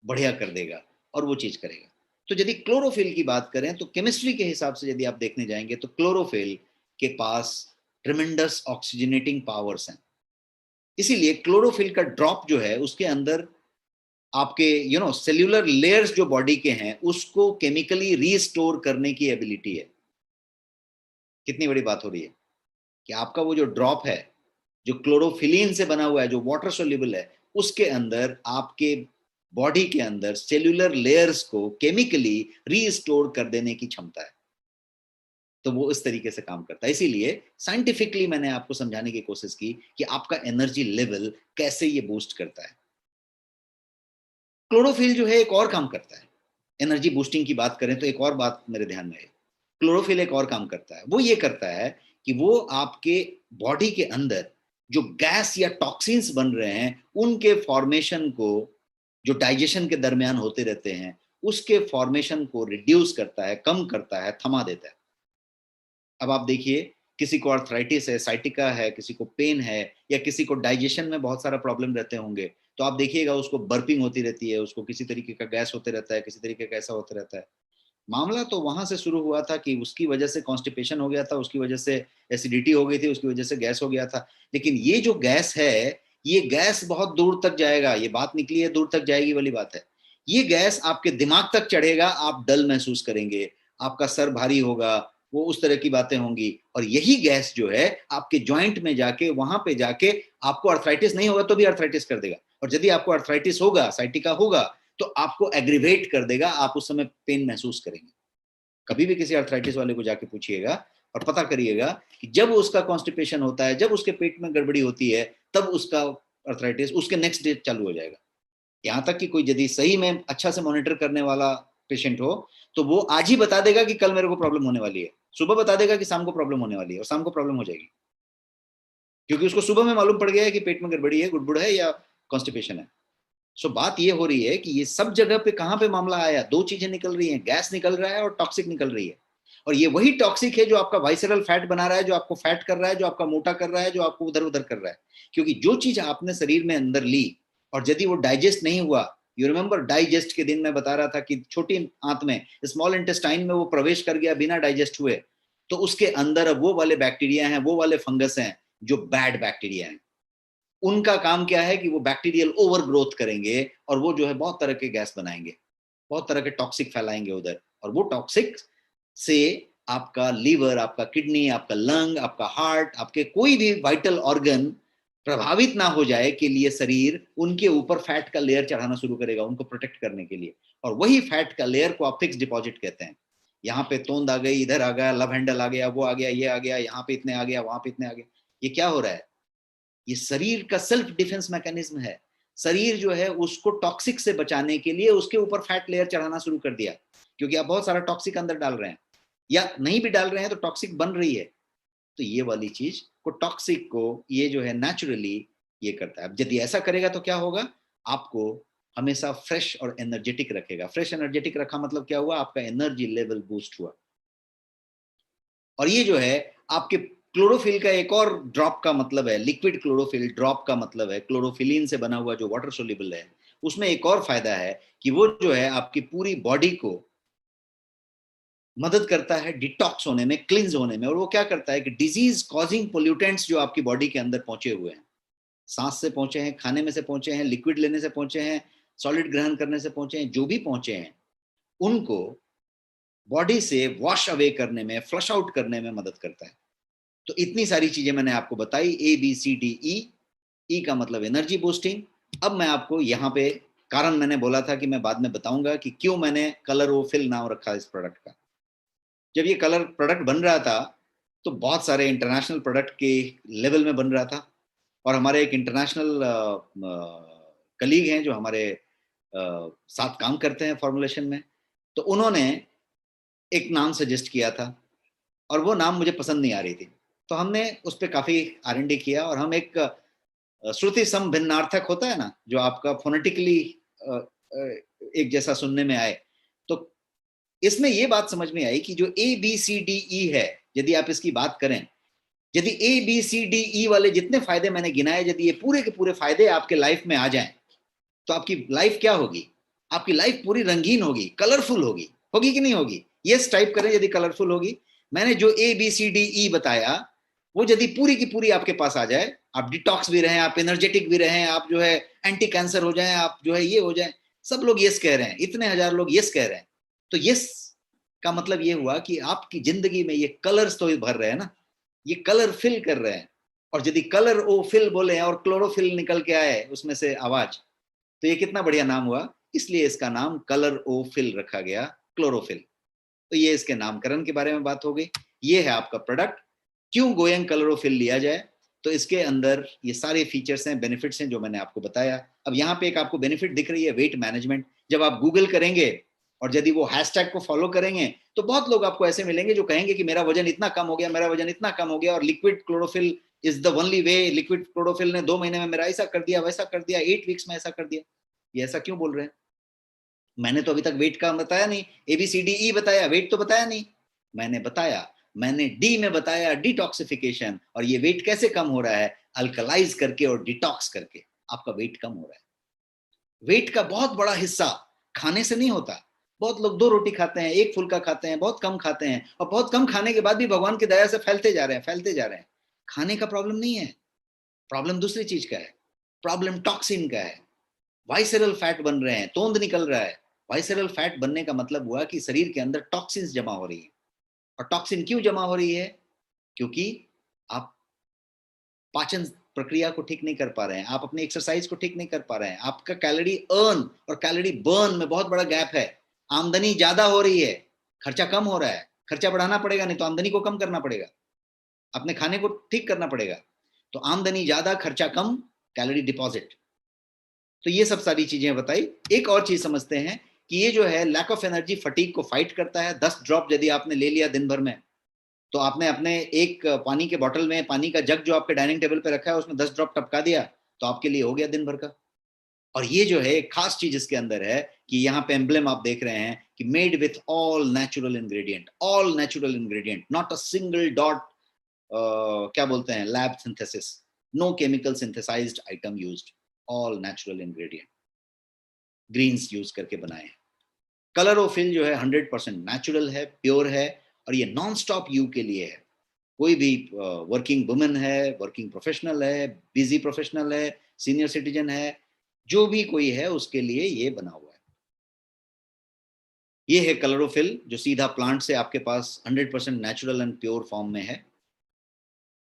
बढ़िया कर देगा और वो चीज करेगा। तो यदि क्लोरोफिल की बात करें तो केमिस्ट्री के हिसाब से यदि आप देखने जाएंगे तो क्लोरोफिल के पास ट्रिमेंडस ऑक्सीजनेटिंग पावर्स हैं, इसीलिए क्लोरोफिल का ड्रॉप जो है उसके अंदर आपके सेल्यूलर लेयर्स जो बॉडी के हैं उसको केमिकली रीस्टोर करने की एबिलिटी है। कितनी बड़ी बात हो रही है कि आपका वो जो ड्रॉप है जो क्लोरोफिलीन से बना हुआ है, जो वाटर सोल्यूबल है, उसके अंदर आपके बॉडी के अंदर सेल्यूलर लेयर्स को केमिकली रीस्टोर कर देने की क्षमता है, तो वो इस तरीके से काम करता है। इसीलिए साइंटिफिकली मैंने आपको समझाने की कोशिश की कि आपका एनर्जी लेवल कैसे ये बूस्ट करता है। क्लोरोफिल जो है एक और काम करता है, एनर्जी बूस्टिंग की बात करें तो एक और बात मेरे ध्यान में है, क्लोरोफिल एक और काम करता है, वो ये करता है कि वो आपके बॉडी के अंदर जो गैस या टॉक्सिन्स बन रहे हैं उनके फॉर्मेशन को, जो डाइजेशन के दरमियान होते रहते हैं, उसके फॉर्मेशन को रिड्यूस करता है, कम करता है, थमा देता है। अब आप देखिए, किसी को आर्थराइटिस है, साइटिका है, किसी को पेन है, या किसी को डाइजेशन में बहुत सारा प्रॉब्लम रहते होंगे, तो आप देखिएगा उसको बर्पिंग होती रहती है, उसको किसी तरीके का गैस होते रहता है, किसी तरीके का ऐसा होता रहता है। मामला तो वहां से शुरू हुआ था कि उसकी वजह से कॉन्स्टिपेशन हो गया था, उसकी वजह से एसिडिटी हो गई थी, उसकी वजह से गैस हो गया था। लेकिन ये जो गैस है, ये गैस बहुत दूर तक जाएगा, ये बात निकली है दूर तक जाएगी वाली बात है। ये गैस आपके दिमाग तक चढ़ेगा, आप डल महसूस करेंगे, आपका सर भारी होगा, वो उस तरह की बातें होंगी, और यही गैस जो है आपके ज्वाइंट में जाके, वहां पे जाके, आपको अर्थराइटिस नहीं होगा तो भी अर्थराइटिस कर देगा, और यदि आपको अर्थराइटिस होगा, साइटिका होगा, तो आपको एग्रीवेट कर देगा, आप उस समय पेन महसूस करेंगे। कभी भी किसी अर्थराइटिस वाले को जाके पूछिएगा और पता करिएगा कि जब उसका कॉन्स्टिपेशन होता है, जब उसके पेट में गड़बड़ी होती है, तब उसका अर्थराइटिस उसके नेक्स्ट डे चालू हो जाएगा। यहाँ तक कि कोई यदि सही में अच्छा से मॉनिटर करने वाला पेशेंट हो तो वो आज ही बता देगा कि कल मेरे को प्रॉब्लम होने वाली है, सुबह बता देगा कि शाम को प्रॉब्लम होने वाली है, और शाम को प्रॉब्लम हो जाएगी, क्योंकि उसको सुबह में मालूम पड़ गया है कि पेट में गड़बड़ी है, गुड़बुड़ है या कॉन्स्टिपेशन है। सो बात ये हो रही है कि ये सब जगह पे कहां पे मामला आया, दो चीजें निकल रही हैं, गैस निकल रहा है और टॉक्सिक निकल रही है, और ये वही टॉक्सिक है जो आपका वाइसरल फैट बना रहा है, जो आपको फैट कर रहा है, जो आपका मोटा कर रहा है, जो आपको उधर उधर कर रहा है। क्योंकि जो चीज आपने शरीर में अंदर ली और यदि वो डाइजेस्ट नहीं हुआ, यू रिमेंबर डाइजेस्ट के दिन मैं बता रहा था कि छोटी आंत में, स्मॉल इंटेस्टाइन में वो प्रवेश कर गया बिना डाइजेस्ट हुए, तो उसके अंदर अब वो वाले बैक्टीरिया हैं, वो वाले फंगस हैं जो बैड बैक्टीरिया हैं। उनका काम क्या है कि वो बैक्टीरियल ओवर ग्रोथ करेंगे और वो जो है बहुत तरह के गैस बनाएंगे, बहुत तरह के टॉक्सिक फैलाएंगे उधर, और वो टॉक्सिक से आपका लीवर, आपका किडनी, आपका लंग, आपका हार्ट, आपके कोई भी वाइटल ऑर्गन प्रभावित ना हो जाए के लिए शरीर उनके ऊपर फैट का लेयर चढ़ाना शुरू करेगा, उनको प्रोटेक्ट करने के लिए। और वही फैट का लेयर को आप फिक्स डिपॉजिट कहते हैं। यहाँ पे तोंद आ गई, इधर आ गया, लव हैंडल आ गया, वो आ गया, ये आ गया, यहाँ पे इतने आ गया, वहां पे इतने आ गया। ये क्या हो रहा है? ये शरीर का सेल्फ डिफेंस मैकेनिज्म है। शरीर जो है उसको टॉक्सिक से बचाने के लिए उसके ऊपर फैट लेयर चढ़ाना शुरू कर दिया, क्योंकि आप बहुत सारा टॉक्सिक अंदर डाल रहे हैं, या नहीं भी डाल रहे हैं तो टॉक्सिक बन रही है। तो ये वाली चीज को, टॉक्सिक को, ये जो है नेचुरली ये करता है। अब यदि ऐसा करेगा तो क्या होगा? आपको हमेशा फ्रेश और एनर्जेटिक रखेगा। फ्रेश एनर्जेटिक रखा मतलब क्या हुआ? आपका एनर्जी लेवल बूस्ट हुआ। और ये जो है आपके क्लोरोफिल का एक और ड्रॉप का मतलब है, लिक्विड क्लोरोफिल ड्रॉप का मतलब है क्लोरोफिलीन से बना हुआ जो वाटर सोल्यूबल है। उसमें एक और फायदा है कि वो जो है आपकी पूरी बॉडी को मदद करता है डिटॉक्स होने में, क्लिंज होने में। और वो क्या करता है कि डिजीज कॉजिंग पोल्यूटेंट्स जो आपकी बॉडी के अंदर पहुंचे हुए हैं, सांस से पहुंचे हैं, खाने में से पहुंचे हैं, लिक्विड लेने से पहुंचे हैं, सॉलिड ग्रहण करने से पहुंचे हैं, जो भी पहुंचे हैं, उनको बॉडी से वॉश अवे करने में, फ्लश आउट करने में मदद करता है। तो इतनी सारी चीजें मैंने आपको बताई, A B C D E. ई का मतलब एनर्जी बूस्टिंग। अब मैं आपको यहाँ पे कारण मैंने बोला था कि मैं बाद में बताऊंगा कि क्यों मैंने कलरोफिल नाम रखा इस प्रोडक्ट का। जब ये कलर प्रोडक्ट बन रहा था तो बहुत सारे इंटरनेशनल प्रोडक्ट के लेवल में बन रहा था, और हमारे एक इंटरनेशनल कलीग हैं जो हमारे साथ काम करते हैं फॉर्मुलेशन में, तो उन्होंने एक नाम सजेस्ट किया था और वो नाम मुझे पसंद नहीं आ रही थी। तो हमने उस पर काफी R&D किया और हम एक श्रुति सम भिन्नार्थक होता है ना, जो आपका फोनेटिकली एक जैसा सुनने में आए, तो इसमें ये बात समझ में आई कि जो ABCDE है, यदि आप इसकी बात करें, यदि ABCDE वाले जितने फायदे मैंने गिनाए, यदि ये पूरे के पूरे फायदे आपके लाइफ में आ जाएं, तो आपकी लाइफ क्या होगी? आपकी लाइफ पूरी रंगीन होगी, कलरफुल होगी। होगी कि नहीं होगी? यस टाइप करें यदि कलरफुल होगी। मैंने जो ABCDE बताया वो यदि पूरी की पूरी आपके पास आ जाए, आप डिटॉक्स भी रहें, आप एनर्जेटिक भी रहें, आप जो है एंटी कैंसर हो जाएं, आप जो है ये हो जाए। सब लोग यस कह रहे हैं, इतने हजार लोग यस कह रहे हैं, तो यस का मतलब ये हुआ कि आपकी जिंदगी में ये कलर्स तो भर रहे हैं ना, ये कलर फिल कर रहे हैं। और यदि कलर ओ फिल बोले और क्लोरोफिल निकल के आए उसमें से आवाज, तो ये कितना बढ़िया नाम हुआ। इसलिए इसका नाम कलर ओ फिल रखा गया, क्लोरोफिल। तो ये इसके नामकरण के बारे में बात हो गई। ये है आपका प्रोडक्ट। क्यों गोयंग कलरोफिल लिया जाए? तो इसके अंदर ये सारे फीचर्स हैं, बेनिफिट्स हैं जो मैंने आपको बताया। अब यहाँ पे एक आपको बेनिफिट दिख रही है, वेट मैनेजमेंट। जब आप गूगल करेंगे और यदि वो हैशटैग को फॉलो करेंगे तो बहुत लोग आपको ऐसे मिलेंगे जो कहेंगे कि मेरा वजन इतना कम हो गया, मेरा वजन इतना कम हो गया, और liquid chlorophyll is the only way. Liquid chlorophyll ने 2 महीने में मेरा ऐसा कर दिया, वैसा कर दिया, 8 वीक्स में ऐसा कर दिया। ये ऐसा क्यों बोल रहे हैं? मैंने तो अभी तक वेट का बताया नहीं, ABCDE बताया, वेट तो बताया नहीं। मैंने बताया, मैंने डी में बताया डिटॉक्सिफिकेशन। और ये वेट कैसे कम हो रहा है? अल्कलाइज करके और डिटॉक्स करके आपका वेट कम हो रहा है। वेट का बहुत बड़ा हिस्सा खाने से नहीं होता। बहुत लोग 2 रोटी खाते हैं, 1 फुल्का खाते हैं, बहुत कम खाते हैं, और बहुत कम खाने के बाद भी भगवान की दया से फैलते जा रहे हैं, फैलते जा रहे हैं। खाने का प्रॉब्लम नहीं है, प्रॉब्लम दूसरी चीज का है। प्रॉब्लम टॉक्सिन का है। वाइसरल फैट बन रहे हैं, तोंद निकल रहा है। वाइसरल फैट बनने का मतलब हुआ कि शरीर के अंदर टॉक्सिन्स जमा हो रही है। और टॉक्सिन क्यों जमा हो रही है? क्योंकि आप पाचन प्रक्रिया को ठीक नहीं कर पा रहे हैं, आप अपनी एक्सरसाइज को ठीक नहीं कर पा रहे हैं, आपका कैलोरी अर्न और कैलोरी बर्न में बहुत बड़ा गैप है। आमदनी ज्यादा हो रही है, खर्चा कम हो रहा है। खर्चा बढ़ाना पड़ेगा, नहीं तो आमदनी को कम करना पड़ेगा, अपने खाने को ठीक करना पड़ेगा। तो आमदनी ज्यादा, खर्चा कम, कैलोरी डिपॉजिट। तो ये सब सारी चीजें बताई। एक और चीज समझते हैं कि ये जो है लैक ऑफ एनर्जी फटीग को फाइट करता है। 10 ड्रॉप यदि आपने ले लिया दिन भर में, तो आपने अपने एक पानी के बॉटल में, पानी का जग जो आपके डाइनिंग टेबल पे रखा है उसमें 10 ड्रॉप टपका दिया, तो आपके लिए हो गया दिन भर का। और ये जो है एक खास चीज इसके अंदर है कि यहाँ पे एम्ब्लेम आप देख रहे हैं कि made with all natural ingredient, all natural ingredient, not a single dot क्या बोलते हैं, lab synthesis, no chemical synthesised item used, all natural ingredient, greens use करके बनाए हैं। कलरोफिल जो है 100% नेचुरल है, प्योर है, और ये नॉन स्टॉप यू के लिए है। कोई भी वर्किंग वुमेन है, वर्किंग प्रोफेशनल है, बिजी प्रोफेशनल है, सीनियर सिटीजन है, जो भी कोई है उसके लिए ये बना हुआ है। ये है कलरोफिल जो सीधा प्लांट से आपके पास 100% नेचुरल एंड प्योर फॉर्म में है।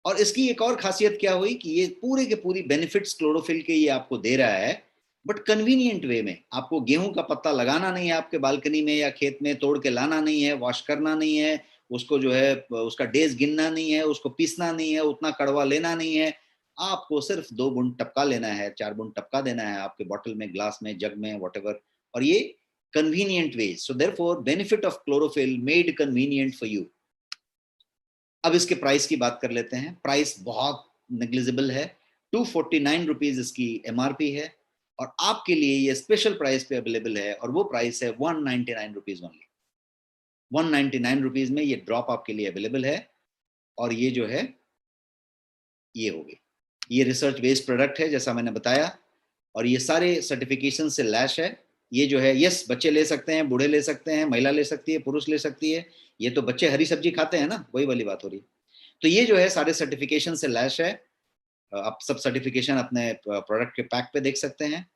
और इसकी एक और खासियत क्या हुई कि ये पूरे के पूरी बेनिफिट्स क्लोरोफिल के ये आपको दे रहा है, बट कन्वीनियंट वे में। आपको गेहूं का पत्ता लगाना नहीं है आपके बालकनी में या खेत में, तोड़ के लाना नहीं है, वॉश करना नहीं है, उसको जो है उसका डेज गिनना नहीं है, उसको पीसना नहीं है, उतना कड़वा लेना नहीं है। आपको सिर्फ 2 बूंद टपका लेना है, 4 बूंद टपका देना है आपके बॉटल में, ग्लास में, जग में, वॉटेवर। और ये convenient way. So therefore benefit of chlorophyll made convenient for you. अब इसके प्राइस की बात कर लेते हैं। प्राइस बहुत नेग्लिजिबल है, 249 रुपीज इसकी MRP है, और आपके लिए ये स्पेशल प्राइस पे अवेलेबल है, और वो प्राइस है 199 रुपीज ओनली। 199 रुपीज में ये ड्रॉप आपके लिए अवेलेबल है। और ये जो है ये हो गई, ये रिसर्च बेस्ड प्रोडक्ट है जैसा मैंने बताया, और ये सारे सर्टिफिकेशन से लैश है। ये जो है, यस बच्चे ले सकते हैं, बूढ़े ले सकते हैं, महिला ले सकती है, पुरुष ले सकती है। ये तो बच्चे हरी सब्जी खाते हैं ना, वही वाली बात हो रही है। तो ये जो है सारे सर्टिफिकेशन से लैश है। आप सब सर्टिफिकेशन अपने प्रोडक्ट के पैक पे देख सकते हैं,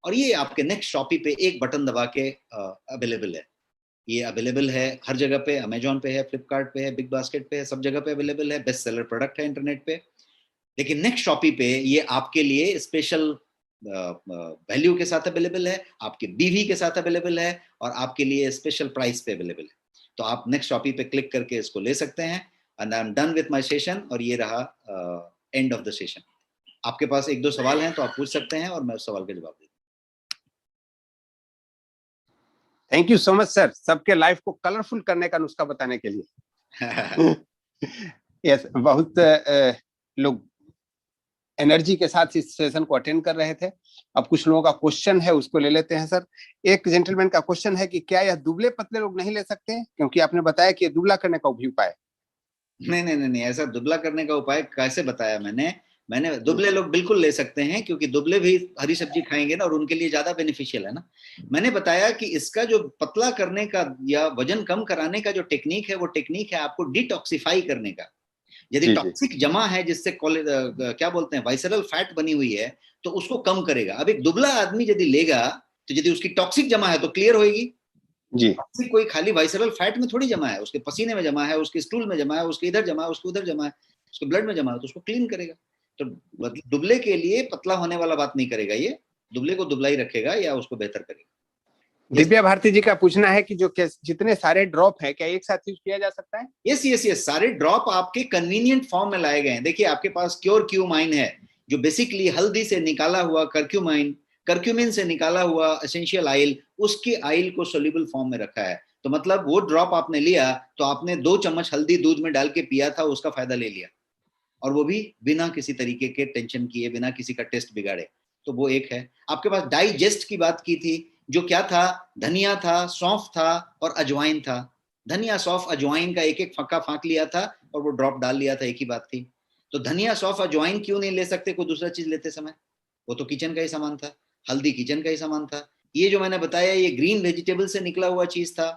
और ये आपके नेक्स्ट शॉपी पे एक बटन दबा के अवेलेबल है। ये अवेलेबल है हर जगह पे, अमेजोन पे है, फ्लिपकार्ट पे है, बिग बास्केट पे है, सब जगह पे अवेलेबल है, बेस्ट सेलर प्रोडक्ट है इंटरनेट पे। लेकिन नेक्स्ट शॉपी पे ये आपके लिए स्पेशल वैल्यू के साथ अवेलेबल है, आपके बीवी के साथ अवेलेबल है, और आपके लिए स्पेशल प्राइस पे अवेलेबल है। तो आप नेक्स्ट शॉपी पे क्लिक करके इसको ले सकते हैं। And I am done with my session, और ये रहा एंड ऑफ द सेशन। आपके पास एक दो सवाल हैं तो आप पूछ सकते हैं, और मैं उस सवाल के जवाब दूंगा। Thank you so much sir, सबके लाइफ को कलरफुल करने का नुस्खा बताने के लिए। यस, बहुत लोग एनर्जी के साथ इस सेशन को अटेंड कर रहे थे। अब कुछ लोगों का क्वेश्चन है, उसको ले लेते हैं सर। एक जेंटलमैन का क्वेश्चन है कि क्या यह दुबले पतले लोग नहीं ले सकते हैं, क्योंकि आपने बताया कि दुबला करने का भी उपाय। नहीं, ऐसा दुबला करने का उपाय कैसे बताया मैंने दुबले लोग बिल्कुल ले सकते हैं, क्योंकि दुबले भी हरी सब्जी खाएंगे ना, और उनके लिए ज्यादा बेनिफिशियल है ना। मैंने बताया कि इसका जो पतला करने का या वजन कम कराने का जो टेक्निक है, वो टेक्निक है आपको डिटॉक्सिफाई करने का। यदि टॉक्सिक जमा है, जिससे क्या बोलते हैं वाइसरल फैट बनी हुई है, तो उसको कम करेगा। अब एक दुबला आदमी यदि लेगा, तो यदि उसकी टॉक्सिक जमा है तो क्लियर होगी जी। टॉक्सिक कोई खाली वाइसरल फैट में थोड़ी जमा है, उसके पसीने में जमा है, उसके स्टूल में जमा है, उसके इधर जमा है, उसके उधर जमा है, उसके ब्लड में जमा है, तो उसको क्लीन करेगा। तो दुबले के लिए पतला होने वाला बात नहीं करेगा, ये दुबले को दुबला ही रखेगा या उसको बेहतर करेगा। दिव्या भारती जी का पूछना है कि जो जितने सारे ड्रॉप है, क्या एक साथ यूज किया जा सकता है? यस, सारे ड्रॉप आपके कन्वीनियंट फॉर्म में लाए गए हैं। देखिए, आपके पास क्योर क्यूमाइन है, जो बेसिकली हल्दी से निकाला हुआ करक्यूमिन से निकाला हुआ एसेंशियल ऑयल, उसके ऑयल को सोल्यूबल फॉर्म में रखा है। तो मतलब वो ड्रॉप आपने लिया तो आपने 2 चम्मच हल्दी दूध में डाल के पिया था, उसका फायदा ले लिया, और वो भी बिना किसी तरीके के टेंशन किए, बिना किसी का टेस्ट बिगाड़े। तो वो एक है। आपके पास डाइजेस्ट की बात की थी, जो क्या था, धनिया था, सौंफ था और अजवाइन था। धनिया सौंफ अजवाइन का एक एक फक्का फाँक लिया था और वो ड्रॉप डाल लिया था, एक ही बात थी। तो धनिया सौंफ अजवाइन क्यों नहीं ले सकते कोई दूसरा चीज लेते समय? वो तो किचन का ही सामान था, हल्दी किचन का ही सामान था। ये जो मैंने बताया, ये ग्रीन वेजिटेबल से निकला हुआ चीज था,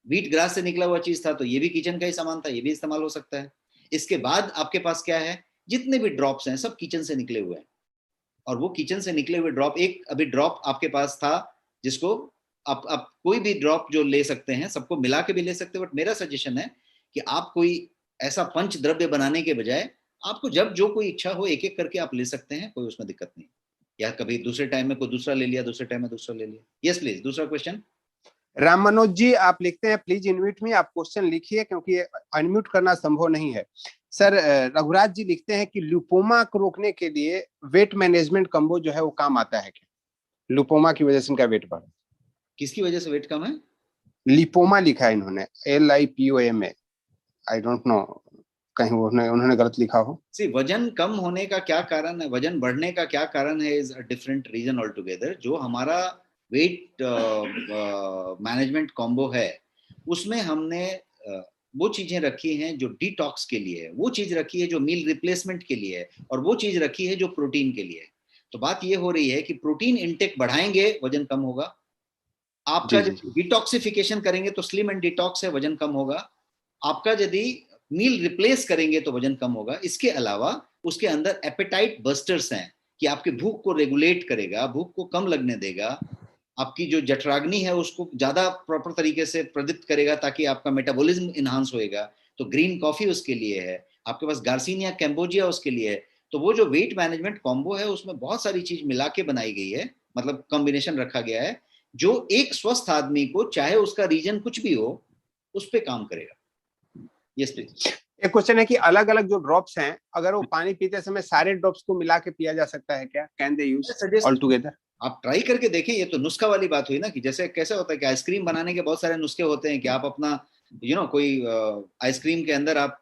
व्हीट ग्रास से निकला हुआ चीज था, तो ये भी किचन का ही सामान था, ये भी इस्तेमाल हो सकता है। इसके बाद आपके पास क्या है, जितने भी ड्रॉप्स हैं सब किचन से निकले हुए हैं, और वो किचन से निकले हुए ड्रॉप, एक अभी ड्रॉप आपके पास था जिसको आप कोई भी ड्रॉप जो ले सकते हैं, सबको मिला के भी ले सकते हैं। बट मेरा सजेशन है कि आप कोई ऐसा पंच द्रव्य बनाने के बजाय, आपको जब जो कोई इच्छा हो एक एक करके आप ले सकते हैं, कोई उसमें दिक्कत नहीं। या कभी दूसरे टाइम में कोई दूसरा ले लिया, दूसरे टाइम में दूसरा ले लिया। यस प्लीज, दूसरा क्वेश्चन। राम मनोज जी आप लिखते हैं, प्लीज इनम्यूट में, आप क्वेश्चन लिखिए क्योंकि अनम्यूट करना संभव नहीं है। सर रघुराज जी लिखते हैं कि लिपोमा को रोकने के लिए वेट मैनेजमेंट कम्बो जो है वो काम आता है क्या? लिपोमा की वजह से इनका वेट बढ़ा। किसकी वजह से वेट कम है? लिपोमा लिखा है इन्होंने, LIPOMA। आई डोंट नो, कहीं उन्होंने गलत लिखा हो। वजन कम होने का क्या कारण है, वजन बढ़ने का क्या कारण है, is a different reason all together. जो हमारा वेट मैनेजमेंट कॉम्बो है, उसमें हमने वो चीजें रखी हैं जो डिटॉक्स के लिए है, वो चीज रखी है जो मील रिप्लेसमेंट के लिए है, और वो चीज रखी है जो प्रोटीन के लिए है। तो बात ये हो रही है कि प्रोटीन इंटेक बढ़ाएंगे वजन कम होगा, आपका जब डिटॉक्सिफिकेशन करेंगे तो स्लिम एंड डिटॉक्स है, वजन कम होगा। आपका यदि मील रिप्लेस करेंगे तो वजन कम होगा। इसके अलावा उसके अंदर एपेटाइट बस्टर्स हैं कि आपकी भूख को रेगुलेट करेगा, भूख को कम लगने देगा, आपकी जो जठराग्नि है उसको ज्यादा प्रॉपर तरीके से प्रदीप्त करेगा, ताकि आपका मेटाबॉलिज्म इनहांस होएगा। तो ग्रीन कॉफी उसके लिए है, आपके पास गार्सिनिया कैम्बोजिया उसके लिए है। तो वो जो वेट मैनेजमेंट कॉम्बो है, उसमें बहुत सारी चीज मिला के बनाई गई है, मतलब कॉम्बिनेशन रखा गया है, जो एक स्वस्थ आदमी को, चाहे उसका रीजन कुछ भी हो, उस पर काम करेगा। Yes please. एक क्वेश्चन है कि अलग अलग जो ड्रॉप्स हैं, अगर वो पानी पीते समय सारे ड्रॉप्स को मिला के पिया जा सकता है क्या? Can they use all together? आप ट्राई करके देखें। ये तो नुस्खा वाली बात हुई ना, कि जैसे कैसे होता है कि आइसक्रीम बनाने के बहुत सारे नुस्खे होते हैं, कि आप अपना कोई आइसक्रीम के अंदर आप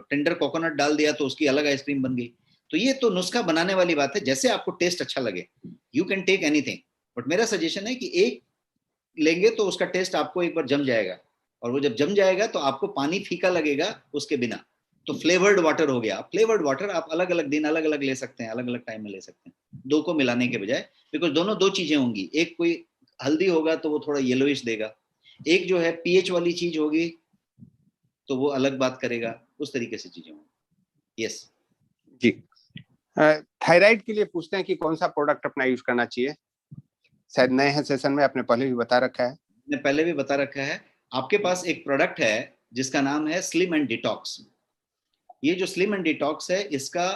टेंडर कोकोनट डाल दिया तो उसकी अलग आइसक्रीम बन गई। तो ये तो नुस्खा बनाने वाली बात है, जैसे आपको टेस्ट अच्छा लगे, you can take anything. But मेरा सजेशन है कि एक लेंगे तो उसका टेस्ट आपको एक बार जम जाएगा, और वो जब जम जाएगा तो आपको पानी फीका लगेगा उसके बिना। तो फ्लेवर्ड वाटर हो गया। फ्लेवर्ड वाटर आप अलग अलग दिन अलग अलग ले सकते हैं, अलग अलग टाइम में ले सकते हैं, दो को मिलाने के बजाय, बिकॉज दोनों दो चीजें होंगी। एक कोई हल्दी होगा तो वो थोड़ा येलोइश देगा, एक जो है पीएच वाली चीज होगी तो वो अलग बात करेगा, उस तरीके से चीजें होंगी। यस जी। थायराइड के लिए पूछते हैं कि कौन सा प्रोडक्ट अपना यूज करना चाहिए। शायद नए हैं सेशन में, आपने पहले भी बता रखा है। मैंने पहले भी बता रखा है। आपके पास एक प्रोडक्ट है जिसका नाम है स्लिम एंड डिटॉक्स। ये जो स्लिम एंड डिटॉक्स है, इसका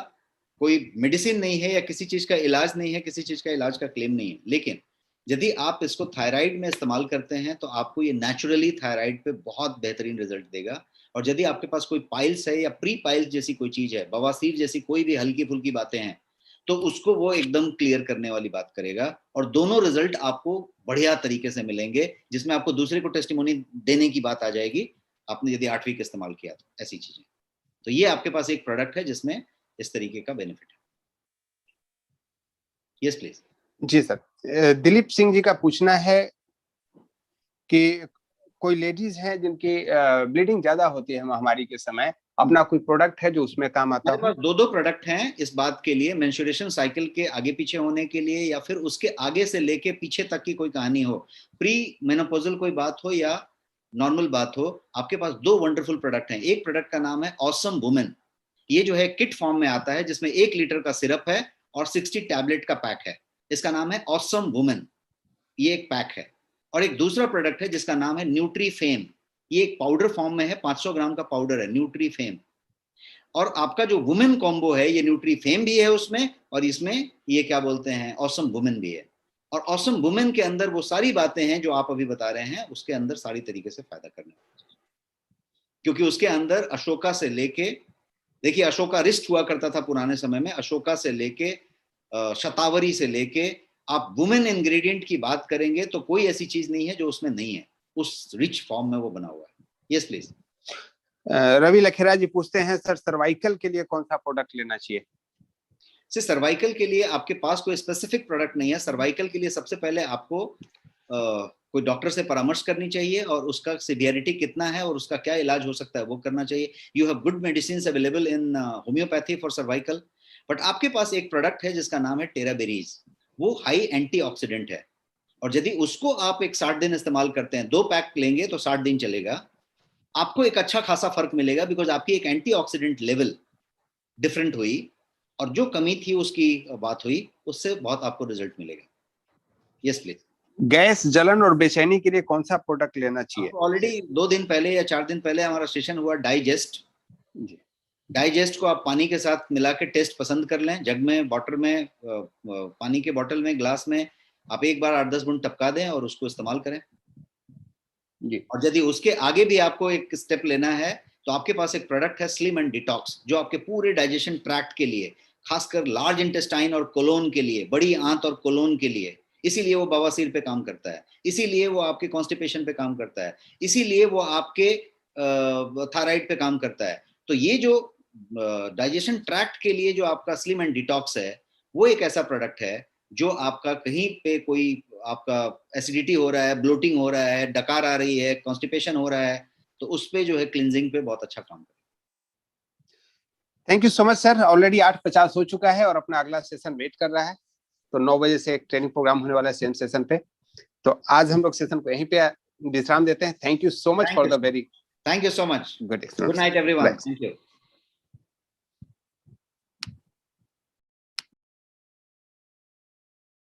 कोई मेडिसिन नहीं है या किसी चीज का इलाज नहीं है, किसी चीज का इलाज का क्लेम नहीं है, लेकिन यदि आप इसको थायराइड में इस्तेमाल करते हैं तो आपको ये नेचुरली थायराइड पे बहुत बेहतरीन रिजल्ट देगा। और यदि आपके पास कोई पाइल्स है या प्री पाइल्स जैसी कोई चीज है, बवासीर जैसी कोई भी हल्की फुल्की बातें हैं, तो उसको वो एकदम क्लियर करने वाली बात करेगा। और दोनों रिजल्ट आपको बढ़िया तरीके से मिलेंगे, जिसमें आपको दूसरे को टेस्टिमोनी देने की बात आ जाएगी, आपने यदि 8 वीक इस्तेमाल किया तो, ऐसी चीजें। तो ये आपके पास एक प्रोडक्ट है जिसमें इस तरीके का बेनिफिट है। Yes please. जी सर। दिलीप सिंह जी का पूछना है कि कोई लेडीज हैं जिनकी ब्लीडिंग ज्यादा होती है महामारी के समय, अपना कोई प्रोडक्ट है जो उसमें काम आता है? हमारे पास दो प्रोडक्ट हैं इस बात के लिए, मेंस्ट्रुएशन साइकिल के आगे पीछे होने के लिए या फिर उसके आगे से लेके पीछे तक की कोई कहानी हो, प्री मेनोपॉजल कोई बात हो या नॉर्मल बात हो, आपके पास दो वंडरफुल प्रोडक्ट हैं। एक प्रोडक्ट का नाम है ऑसम वुमेन। ये जो है किट फॉर्म में आता है, जिसमें 1 लीटर का सिरप है और 60 टैबलेट का पैक है। इसका नाम है ऑसम वुमेन, ये एक पैक है। और एक दूसरा प्रोडक्ट है जिसका नाम है न्यूट्री फेम। ये एक पाउडर फॉर्म में है, 500 ग्राम का पाउडर है न्यूट्री फेम। और आपका जो वुमेन कॉम्बो है, ये न्यूट्री फेम भी है उसमें, और इसमें ये क्या बोलते हैं ऑसम वुमेन भी है। और ऑसम वुमेन के अंदर वो सारी बातें हैं जो आप अभी बता रहे हैं, उसके अंदर सारी तरीके से फायदा करने, क्योंकि उसके अंदर अशोका से लेके, देखिए अशोका रिस्ट हुआ करता था पुराने समय में, अशोका से लेके शतावरी से लेके आप वुमेन इंग्रेडिएंट की बात करेंगे तो कोई ऐसी चीज नहीं है जो उसमें नहीं है, उस रिच फॉर्म में वो बना हुआ है। Yes please. रवि लखेरा जी पूछते हैं सर, सर्वाइकल के लिए कौन सा प्रोडक्ट लेना चाहिए? सर्वाइकल के लिए आपके पास कोई स्पेसिफिक प्रोडक्ट नहीं है। सर्वाइकल के लिए सबसे पहले आपको कोई डॉक्टर से परामर्श करनी चाहिए और उसका सिवियरिटी कितना है और उसका क्या इलाज हो सकता है वो करना चाहिए। You have good medicine available in homeopathy for cervical. But आपके पास एक प्रोडक्ट है जिसका नाम है टेराबेरीज। वो हाई एंटीऑक्सीडेंट है, और यदि उसको आप एक 60 दिन इस्तेमाल करते हैं, 2 पैक लेंगे तो 60 दिन चलेगा, आपको एक अच्छा खासा फर्क मिलेगा, बिकॉज आपकी एक एंटीऑक्सीडेंट लेवल डिफरेंट हुई और जो कमी थी उसकी बात हुई, उससे बहुत आपको रिजल्ट मिलेगा। Yes please. गैस, जलन और बेचैनी के लिए कौन सा प्रोडक्ट लेना चाहिए? ऑलरेडी 2 दिन पहले या 4 दिन पहले हमारा सेशन हुआ डाइजेस्ट। डाइजेस्ट को आप पानी के साथ मिला के टेस्ट पसंद कर लें, जग में, वाटर में, पानी के बोतल में, ग्लास में, आप एक बार 8-10 बूंद टपका दें और उसको इस्तेमाल करें जी। और यदि उसके आगे भी आपको एक स्टेप लेना है तो आपके पास एक प्रोडक्ट है स्लिम एंड डिटॉक्स, जो आपके पूरे डाइजेशन ट्रैक्ट के लिए, खासकर लार्ज इंटेस्टाइन और कोलोन के लिए, बड़ी आंत और कोलोन के लिए, इसीलिए वो बवासीर पे काम करता है, इसीलिए वो आपके कॉन्स्टिपेशन पे काम करता है, इसीलिए वो आपके थायराइड पे काम करता है। तो ये जो डाइजेशन ट्रैक्ट के लिए जो आपका स्लिम एंड डिटॉक्स है, वो एक ऐसा प्रोडक्ट है जो आपका कहीं पे कोई आपका एसिडिटी हो रहा है, ब्लोटिंग हो रहा है, डकार आ रही है, कॉन्स्टिपेशन हो रहा है, तो उस पे जो है क्लींजिंग पे बहुत अच्छा काम करेगा। Thank you so much sir. Already 8:50 हो चुका है और अपना अगला सेशन वेट कर रहा है, तो 9 बजे से एक ट्रेनिंग प्रोग्राम होने वाला है सेम सेशन पे। तो आज हम लोग सेशन को यहीं पे विश्राम देते हैं। Thank you so much for the very thank you so much. Good good night everyone. Thank you.